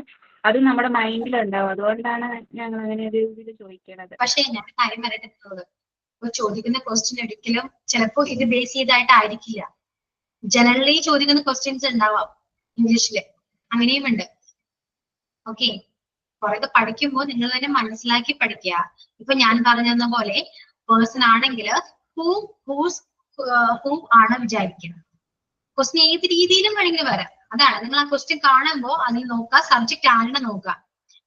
അത് നമ്മുടെ മൈൻഡിലുണ്ടാവും. അതുകൊണ്ടാണ് ഞങ്ങൾ അങ്ങനെ ഒരു ഇതിൽ ചോദിക്കണത്. പക്ഷേ ഞാൻ കാര്യം പറയട്ടെ, ചോദിക്കുന്ന ക്വസ്റ്റ്യൻ ഒരിക്കലും ചിലപ്പോ ഇത് ബേസ് ചെയ്തായിട്ടായിരിക്കില്ല. ജനറലി ചോദിക്കുന്ന ക്വസ്റ്റ്യൻസ് ഉണ്ടാവാം ഇംഗ്ലീഷില്. അങ്ങനെയും ഉണ്ട്. ഓക്കെ, കുറെയൊക്കെ പഠിക്കുമ്പോൾ നിങ്ങൾ തന്നെ മനസ്സിലാക്കി പഠിക്കുക. ഇപ്പൊ ഞാൻ പറഞ്ഞ പോലെ പേഴ്സൺ ആണെങ്കിൽ ഹൂം ആണ് വിചാരിക്കണം. ക്വസ്റ്റ്യൻ ഏത് രീതിയിലും വേണമെങ്കിൽ വരാം. അതാണ് നിങ്ങൾ ആ ക്വസ്റ്റ്യൻ കാണുമ്പോൾ അതിൽ നോക്കുക, സബ്ജക്റ്റ് ആണെന്ന് നോക്കുക.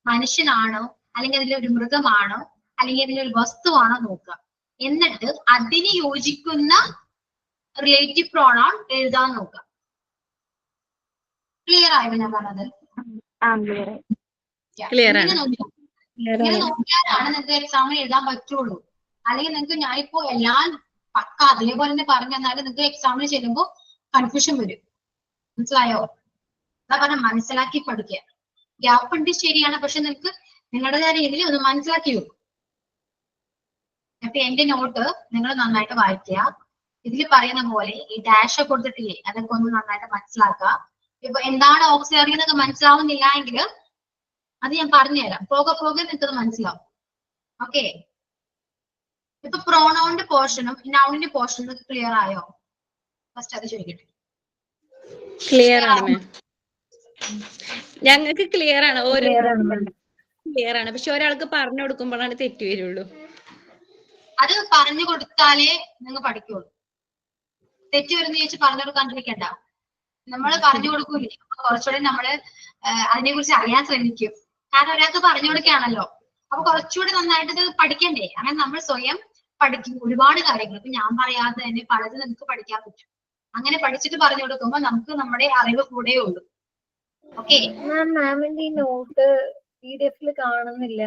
മനുഷ്യനാണോ അല്ലെങ്കിൽ അതിലൊരു മൃഗമാണോ അല്ലെങ്കിൽ അതിലൊരു വസ്തുവാണോ നോക്കുക. എന്നിട്ട് അതിന് യോജിക്കുന്ന റിലേറ്റീവ് പ്രോണൗൺ എഴുതാൻ നോക്കുക. ക്ലിയർ ആയോ ഞാൻ പറഞ്ഞത്? ഇങ്ങനെ നോക്കിയാലാണ് നിങ്ങൾക്ക് എക്സാമിന് എഴുതാൻ പറ്റുള്ളൂ. അല്ലെങ്കിൽ നിങ്ങൾക്ക് ഞാനിപ്പോ എല്ലാം പക്ക അതേപോലെ തന്നെ പറഞ്ഞു തന്നാലും നിങ്ങൾക്ക് എക്സാമിന് ചെല്ലുമ്പോൾ കൺഫ്യൂഷൻ വരും. മനസ്സിലായോ? അതാ പറഞ്ഞ മനസ്സിലാക്കി പഠിക്കുക. ഗ്യാപ്പ് ഉണ്ട് ശരിയാണ്, പക്ഷെ നിങ്ങൾക്ക് നിങ്ങളുടേതായ രീതിയിൽ ഒന്ന് മനസ്സിലാക്കി വെക്കും. അപ്പൊ എന്റെ നോട്ട് നിങ്ങൾ നന്നായിട്ട് വായിക്കുക. ഇതിൽ പറയുന്ന പോലെ ഈ ഡാഷ് കൊടുത്തിട്ടില്ലേ അതൊക്കെ ഒന്ന് നന്നായിട്ട് മനസ്സിലാക്കുക. ഇപ്പൊ എന്താണ് ഓക്സിലറി എന്നൊക്കെ മനസ്സിലാവുന്നില്ല എങ്കിൽ അത് ഞാൻ പറഞ്ഞുതരാം. പോകെ നിങ്ങൾക്കത് മനസ്സിലാവും. ഓക്കെ, ഇപ്പൊ പ്രോണൗണിന്റെ പോർഷനും നൗണിന്റെ പോർഷനും ക്ലിയർ ആയോ? ഫസ്റ്റ് അത് ചോദിക്കട്ടെ. ക്ലിയർ ആണ് മാം. ഞങ്ങൾക്ക് ക്ലിയർ ആണ്. ക്ലിയർ ആണ്. പക്ഷെ ഒരാൾക്ക് പറഞ്ഞു കൊടുക്കുമ്പോഴാണ് തെറ്റി വരുള്ളൂ. അത് പറഞ്ഞു കൊടുത്താലേ നിങ്ങൾ പഠിക്കുള്ളൂ. തെറ്റി വരുന്ന ചോദിച്ച് പറഞ്ഞു കൊടുക്കാണ്ടിരിക്കണ്ട. നമ്മൾ പറഞ്ഞു കൊടുക്കൂലേ, കുറച്ചുകൂടെ നമ്മള് അതിനെ കുറിച്ച് അറിയാൻ ശ്രമിക്കും. കാരണം ഒരാൾക്ക് പറഞ്ഞു കൊടുക്കുകയാണല്ലോ, അപ്പൊ കുറച്ചുകൂടെ നന്നായിട്ട് ഇത് പഠിക്കണ്ടേ. അങ്ങനെ നമ്മൾ സ്വയം പഠിക്കും ഒരുപാട് കാര്യങ്ങൾ. ഇപ്പൊ ഞാൻ പറയാതെ തന്നെ പലത് നിങ്ങൾക്ക് പഠിക്കാൻ പറ്റും. അങ്ങനെ പഠിച്ചിട്ട് പറഞ്ഞു കൊടുക്കുമ്പോൾ നമുക്ക് നമ്മുടെ അറിവ് കൂടെ ഉള്ളൂ. ഓക്കെ, മാമിന്റെ ഈ നോട്ട് PDF കാണുന്നില്ല.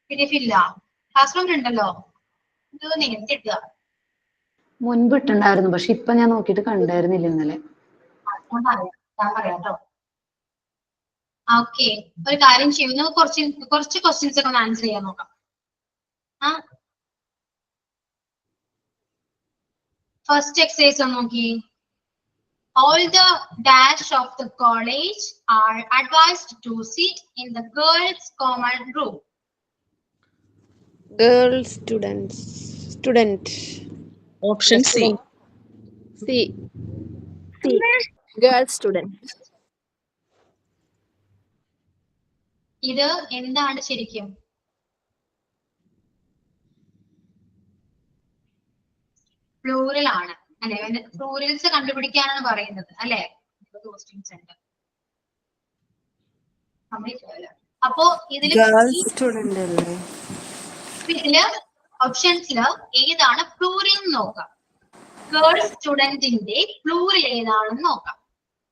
PDF ഇല്ല, ക്ലാസ് റൂമിൽ ഉണ്ടല്ലോ. ഇത് നേരത്തെ ഇട്ടുക. മുൻപ് ഇട്ടുണ്ടായിരുന്നു, പക്ഷെ ഇപ്പൊ ഞാൻ നോക്കിയിട്ട് കണ്ടായിരുന്നില്ല ഇന്നലെ. ഞാൻ പറയാം കേട്ടോ. ഓക്കെ, ഒരു കാര്യം ചെയ്യും, നമുക്ക് കുറച്ച് ക്വസ്റ്റ്യൻസ് ഒക്കെ ഒന്ന് ആൻസർ ചെയ്യാൻ നോക്കാം. ഫസ്റ്റ് എക്സസൈസ് ഒന്ന് നോക്കി. All the dash of the college are advised to sit in the girls' common room. Girl student. Option C. Girl student. ഇത് എന്താണ് ശരിക്കും? പ്ലൂറൽ ആണ് അല്ലെ? പ്ലൂറൽസ് കണ്ടുപിടിക്കാനാണ് പറയുന്നത് അല്ലെ? ക്വസ്റ്റ്യൻസ് ഉണ്ട്. അപ്പോ ഇതില് ഓപ്ഷൻസില് ഏതാണ് പ്ലൂറൽ എന്ന് നോക്കാം. ഗേൾ സ്റ്റുഡന്റിന്റെ പ്ലൂറൽ ഏതാണെന്ന് നോക്കാം.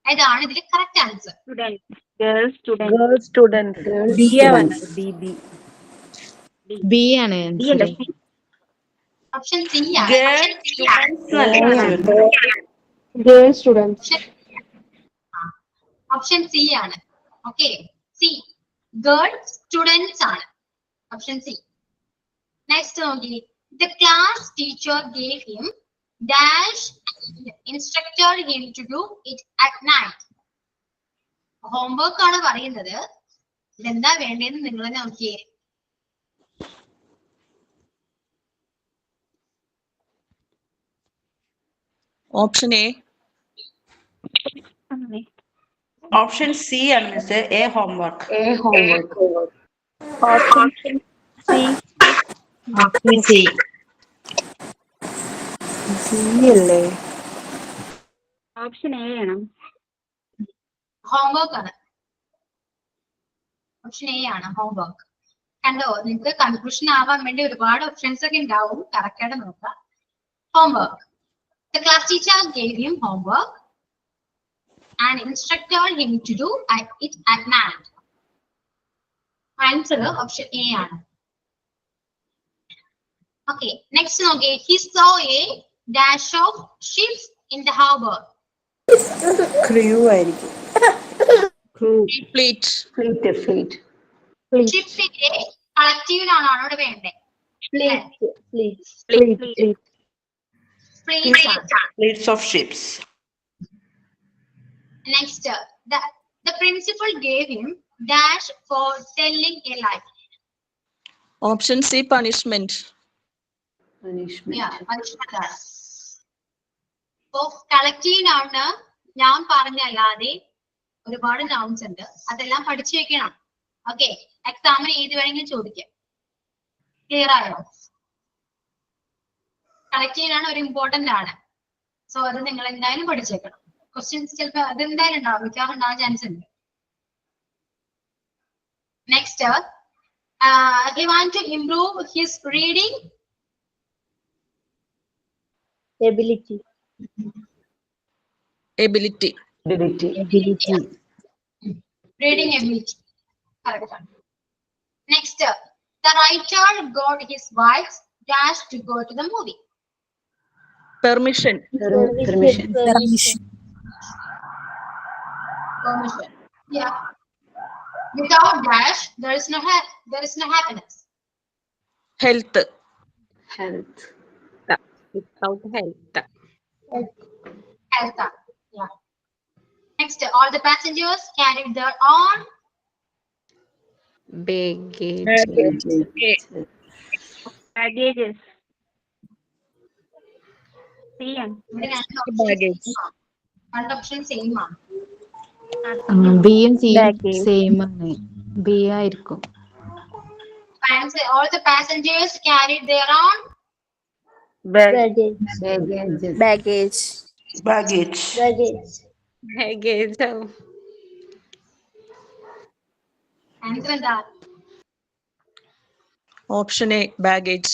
ഏതാണ് ഇതിൽ കറക്റ്റ് ആൻസർ? ബി ആണ് ഓപ്ഷൻ സി ആണ്. ഓപ്ഷൻ സി ആണ്. ഓക്കെ, സി ഗേൾ സ്റ്റുഡൻസ് ആണ്. Option C. നെക്സ്റ്റ് നോക്കി. The class teacher gave him dash and instructed him to do it at night. Homework ആണ് പറയുന്നത്. ഇതെന്താ വേണ്ടതെന്ന് നിങ്ങൾ നോക്കിയേ. Option A. ഓപ്ഷൻ സി ആണ് miss. A homework. Option C. അല്ലേ? ഓപ്ഷൻ എ ആണ്. ഹോംവർക്ക് ആണ്. ഓപ്ഷൻ എ ആണ് ഹോംവർക്ക്. കണ്ടോ, നിങ്ങൾക്ക് കൺഫ്യൂഷൻ ആവാൻ വേണ്ടി ഒരുപാട് ഓപ്ഷൻസ് ഒക്കെ ഉണ്ടാവും. കറക്റ്റ് ആയിട്ട് നോക്കാം. Homework. The class teacher gave him homework and instructed him to do it at night. Answer option A ആണ്. Okay, next okay. He saw a dash of ships in the harbor. Crew ആയിരിക്കും. Fleet. ഷിപ്പിന്റെ കളക്റ്റീവിലാണ് അവിടെ വേണ്ടേ? Fleets of ships. Next, the principal gave him dash for telling a lie. Option C punishment. Yeah, punishment ആണ്. So collective noun ഞാൻ പറഞ്ഞല്ലാതെ ഒരുപാട് nouns ഉണ്ട്. അതെല്ലാം പഠിച്ചു വെക്കണം. ഓക്കെ, എക്സാമിന് ഏത് വേണമെങ്കിലും ചോദിക്കാം. ക്ലിയർ ആയോ? കളക്റ്റീവ് ആണ് ഒരു ഇമ്പോർട്ടന്റ് ആണ്. സോ അത് നിങ്ങൾ എന്തായാലും പഠിച്ചേക്കണം. ക്വസ്റ്റ്യൻസ് ചിലപ്പോൾ അത് എന്തായാലും ഉണ്ടാവും, മിക്കവാറും ഉണ്ടാവാൻ ചാൻസ് ഉണ്ട്. Next, he want to improve his reading ability. Reading ability. Correct. Next, the writer got his wife's dash to go to the movie. Permission. Yeah. Without dash, there is no happiness. Health. Without health. Health. Yeah. Next, all the passengers carried their own baggages. One option same ആണ്. ബിയും സിയും same ആണ്. B ആയിരിക്കും. All the passengers carried their own Baggage. answer എന്താ? Option A baggage.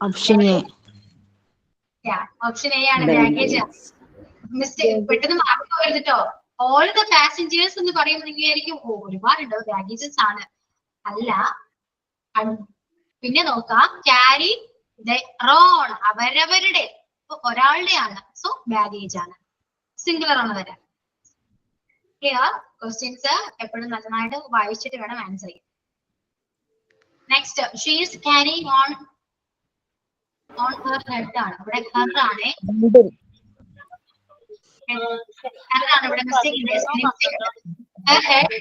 Option A. Option A ആണ്, baggage. Mistake പെട്ടെന്ന് mark പോകരുതട്ടോ. All the passengers എന്ന് പറയുമ്പോൾ വിചാരിക്കും ഒരുപാടുണ്ടോ, ബാഗേജസ് ആണ്. അല്ല. പിന്നെ നോക്കാം, ക്യാരി റോൺ, അവരവരുടെ, ഒരാളുടെയാണ്. സോ ബാഗേജ് ആണ്, സിംഗുലർ ആണ് വരാൻ. ക്ലിയർ? ക്വസ്റ്റ്യൻസ് എപ്പോഴും നന്നായിട്ട് വായിച്ചിട്ട് വേണം ആൻസർ ചെയ്യാൻ. Next, she is carrying on her head ആണ്. ഇവിടെ ഹെർ ആണ്, ഇവിടെ mistake. Her head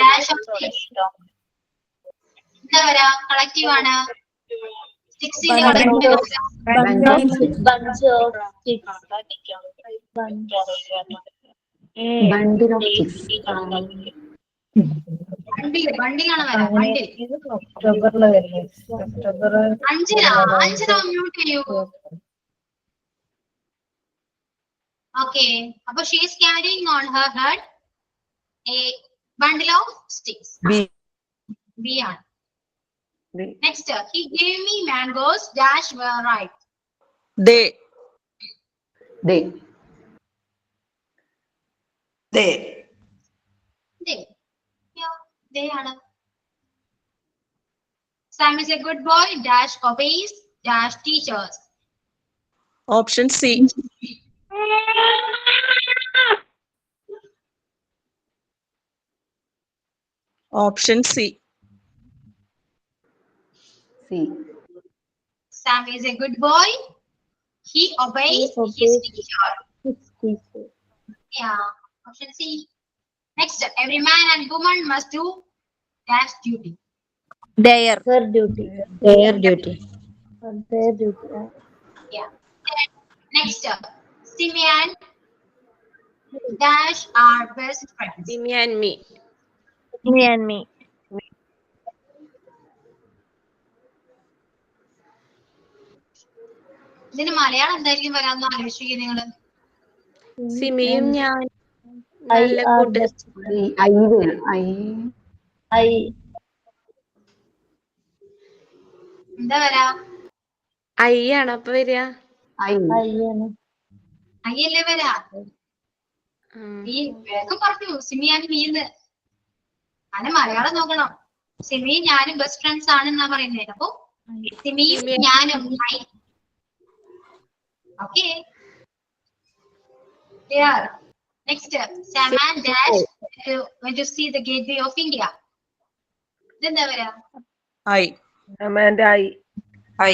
dash of sticks. എന്താ പറയാ, കളക്റ്റീവ് ആണ്. സ്റ്റിക്സിന്റെ ബണ്ടിൽ ഓഫ് ബണ്ടിലാണ് വരാ. ബണ്ടിൽ. അഞ്ജന മ്യൂട്ട് ചെയ്യൂ. ഓക്കെ, അപ്പൊ she is carrying on her head a bundle of sticks. B ആണ്. Next, he gave me mangoes dash were ripe. They. Yeah, they are. Sam is a good boy dash obeys dash teachers. Option C. Option C. Sam is a good boy. He obeys his teacher. Yeah, option C. Next, every man and woman must do dash duty. Their duty. Yeah. Next, Simeon dash are best friends. Simi and me. ഇതിന് മലയാളം എന്തായിരിക്കും വരാന്ന് ആലോചിക്കുക നിങ്ങള്. സിമിയും ഞാൻ നല്ല കൂട്ടുകാർ. എന്താ വരാ? ഐ ആണ് അപ്പൊ വരിക. അയ്യല്ലേ വരാ. ഈ വേഗം പറഞ്ഞു സിമിയാൻ മീന്ന്. അങ്ങനെ മലയാളം നോക്കണം. സിമിയും ഞാനും ബെസ്റ്റ് ഫ്രണ്ട്സ് ആണെന്നാ പറയുന്നത്. അപ്പൊ സിമിയും ഞാനും. Okay. Here. Next, Saman dash when you see the gateway of India. Then there were I. Amanda I.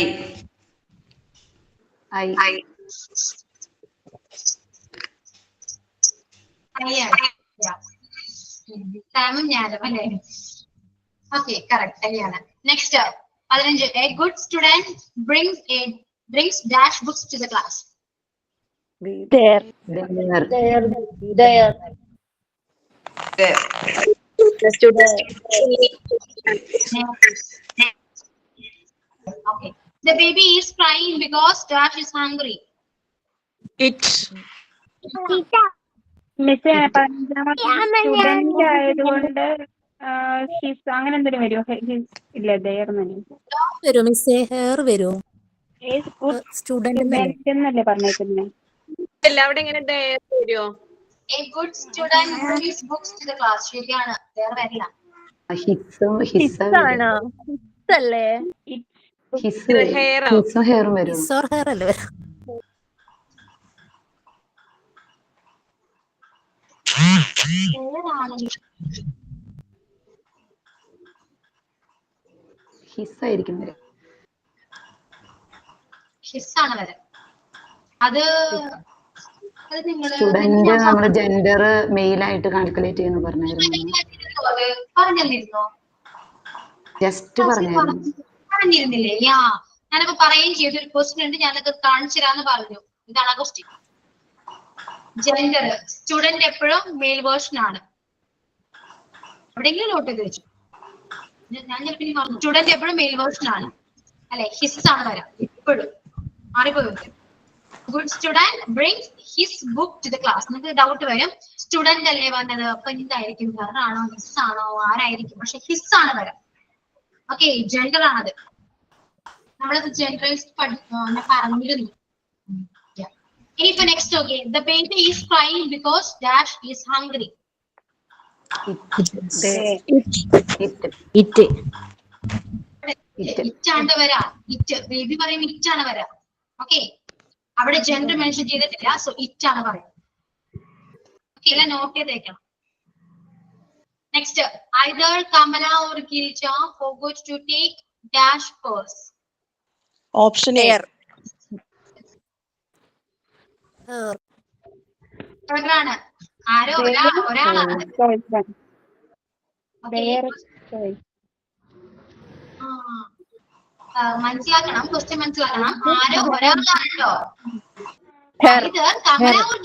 Yeah. Sam ഞാനും അല്ലേ? Okay, correct. അയ്യാണ്. Next, 15. A good student brings dash books to the class. Their. The students. Okay. The baby is crying because dash is hungry. It. Miss student ആയതുകൊണ്ട് his അങ്ങനെ എന്തെങ്കിലും വരുമോ? ഇല്ല, there വരും മിസ്സേ, hair വരും. സ്റ്റുഡന്റ് എന്നല്ലേ പറഞ്ഞേക്കുന്നത്? അല്ല, അവിടെ എങ്ങനെ വരുമോ? A good student brings books to the class. ശരിയാണ്, there വരില്ല. ഹെയറും വരും. ഹെയർ അല്ലേ വരും. ഹിസ്സായിരിക്കും വരെ. ഹിസ്സാണ് വരെ. അത് സ്റ്റുഡന്റ് നമ്മള് ജെൻഡർ മെയിൽ ആയിട്ട് കാൽക്കുലേറ്റ് ചെയ്യുന്നു പറഞ്ഞിരുന്നു. ജസ്റ്റ് പറഞ്ഞിരുന്നില്ലേ? ഞാനപ്പോ പറയുകയും ചെയ്തു. ഒരു ക്വസ്റ്റ്യൻ ഉണ്ട്, ഞാനത് കാണിച്ചു തരാന്ന് പറഞ്ഞു. ഇതാണ് ആ ക്വസ്റ്റ്യൻ. ജെൻഡർ സ്റ്റുഡന്റ് എപ്പോഴും മെയിൽ വേർഷൻ ആണ്. എവിടെയെങ്കിലും നോട്ട് ചെയ്ത് വെച്ചു. ഞാൻ ചിലപ്പോൾ പറഞ്ഞു സ്റ്റുഡന്റ് എപ്പോഴും മെയിൽ വേർഷൻ ആണ് അല്ലെ? ഹിസ് ആണ് വരാം എപ്പോഴും. മാറിപ്പോയി. Good student brings his book to the class. നിങ്ങൾക്ക് ഡൗട്ട് വരും, സ്റ്റുഡന്റ് അല്ലേ വന്നത്, അപ്പൊ എന്തായിരിക്കും, ഹെർ ആണോ ഹിസ് ആണോ ആരായിരിക്കും? പക്ഷെ ഹിസ് ആണ് വരാം. ഓക്കെ, ജെൻഡർ ആണത്. നമ്മളത് ജനറലൈസ് പറഞ്ഞിരുന്നു. ഇനിയിപ്പോ next okay, the baby is crying because dash is hungry. ഇറ്റാണ് വരാ, ഇറ്റ് ബേബി പറയുമ്പോൾ ഇറ്റാണ് വരാ. ഓക്കെ, അവിടെ ജെൻഡർ മെൻഷൻ ചെയ്തിട്ടില്ല, സോ ഇറ്റാണ് പറയുന്നത്. ഓക്കെ, എല്ലാം നോട്ട് ചെയ്തേക്കണം. Next, either Kamala or Girija forgot to take dash purse. Option A. ഒരാളാണ്, ആരോ ഒരാളാണ്. മനസ്സിലാക്കണം, ക്വസ്റ്റ്യൻ മനസ്സിലാക്കണം. ആരോ ഒരാളാണ് കേട്ടോ. ഇത് കമല ഓർ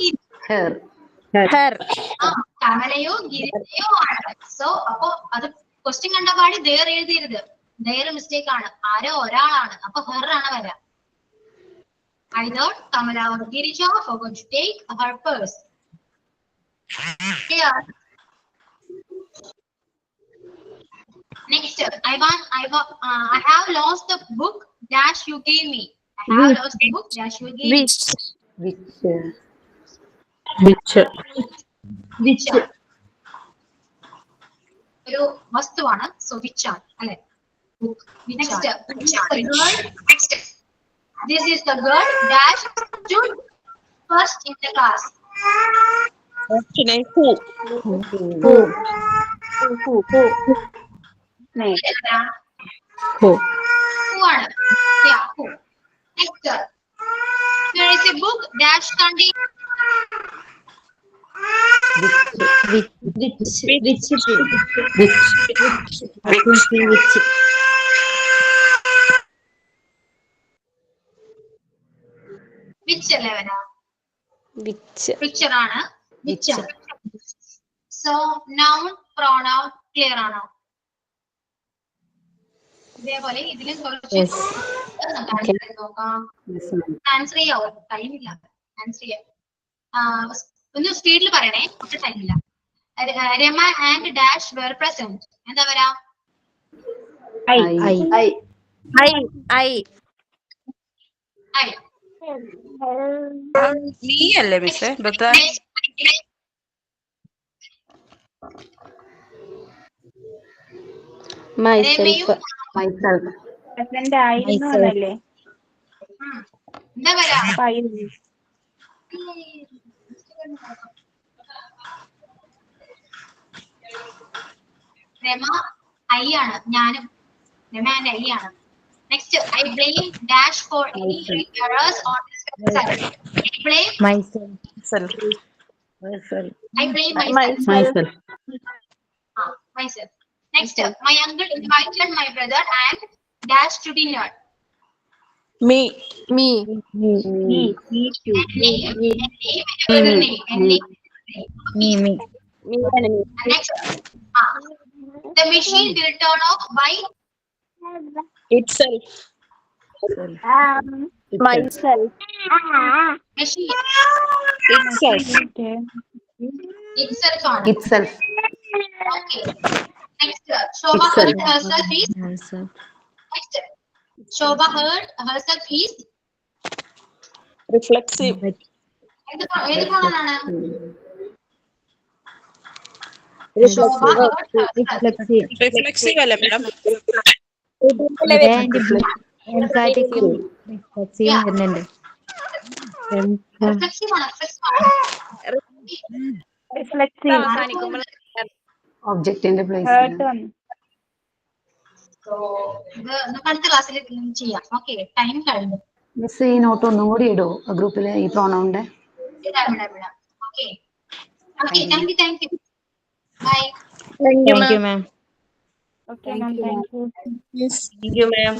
കമലയോ ഗിരിജയോ ആണ്. സോ അപ്പൊ അത് ക്വസ്റ്റ്യൻ കണ്ട പാടി ദേർ എഴുതിയിരുത്, ദേർ മിസ്റ്റേക്ക് ആണ്. ആരോ ഒരാളാണ്, അപ്പൊ ഹെർ ആണ് വരാ. Either Kamala or Girija forgot to take her purse. Yeah. Next, I have lost the book dash you gave me. I have lost the book dash you gave me. Which ഒരു വസ്തുവാണ്, so which ആണ് അല്ലെ. Next, this is the girl dash stood first in the class. Option A. Who? ആണ്. Yeah, who. Next, there is a book dash containing which അല്ലേ വരാ. Picture ആണ്, which ആണ്. So noun pronoun clear ആണോ? ഇതേപോലെ ഇതിലും കുറച്ച് നോക്കാം. ആൻസർ ചെയ്യാവോ? ടൈമില്ല, ആൻസർ ചെയ്യാം. ഒന്ന് സ്പീഡിൽ പറയണേ, ഒട്ടും ടൈമില്ല. Rama and dash were present. എന്താ വരാ? നീ അല്ലേ മിസ്സേ? പ്രസന്റ് ആയിരുന്നു എന്നല്ലേ? എന്താ വരാ? രമ ഐ ആണ്, ഞാനും രമ ആൻഡ് ഐ ആണ്. Next, I blame dash for any errors on this website. I blame myself. I blame myself. Myself. Next, my uncle invited my brother and dash to dinner. Me. Next, the machine will turn off by Itself. Myself. machine. Itself. Itself. Okay. Next, Shobha heard herself is. Next, Shobha heard herself is. Reflexive. ഏത് പ്രണാണ്? Shobha heard herself. Reflexive അല്ലേ madam? Reflexive ആണ്. ഒബ്ജക്റ്റിന്റെ place. ഇത് അടുത്ത ക്ലാസ്സിൽ ചെയ്യാം. ഓക്കെ, time കഴിഞ്ഞു. മിസ് ഈ നോട്ട് ഒന്നും കൂടി ഇടോ ഗ്രൂപ്പില്, ഈ പ്രോണൗണിന്റെ. Okay, thank you. Bye. Thank you, ma'am. Okay, ma'am. Thank you. Yes. Thank you, ma'am.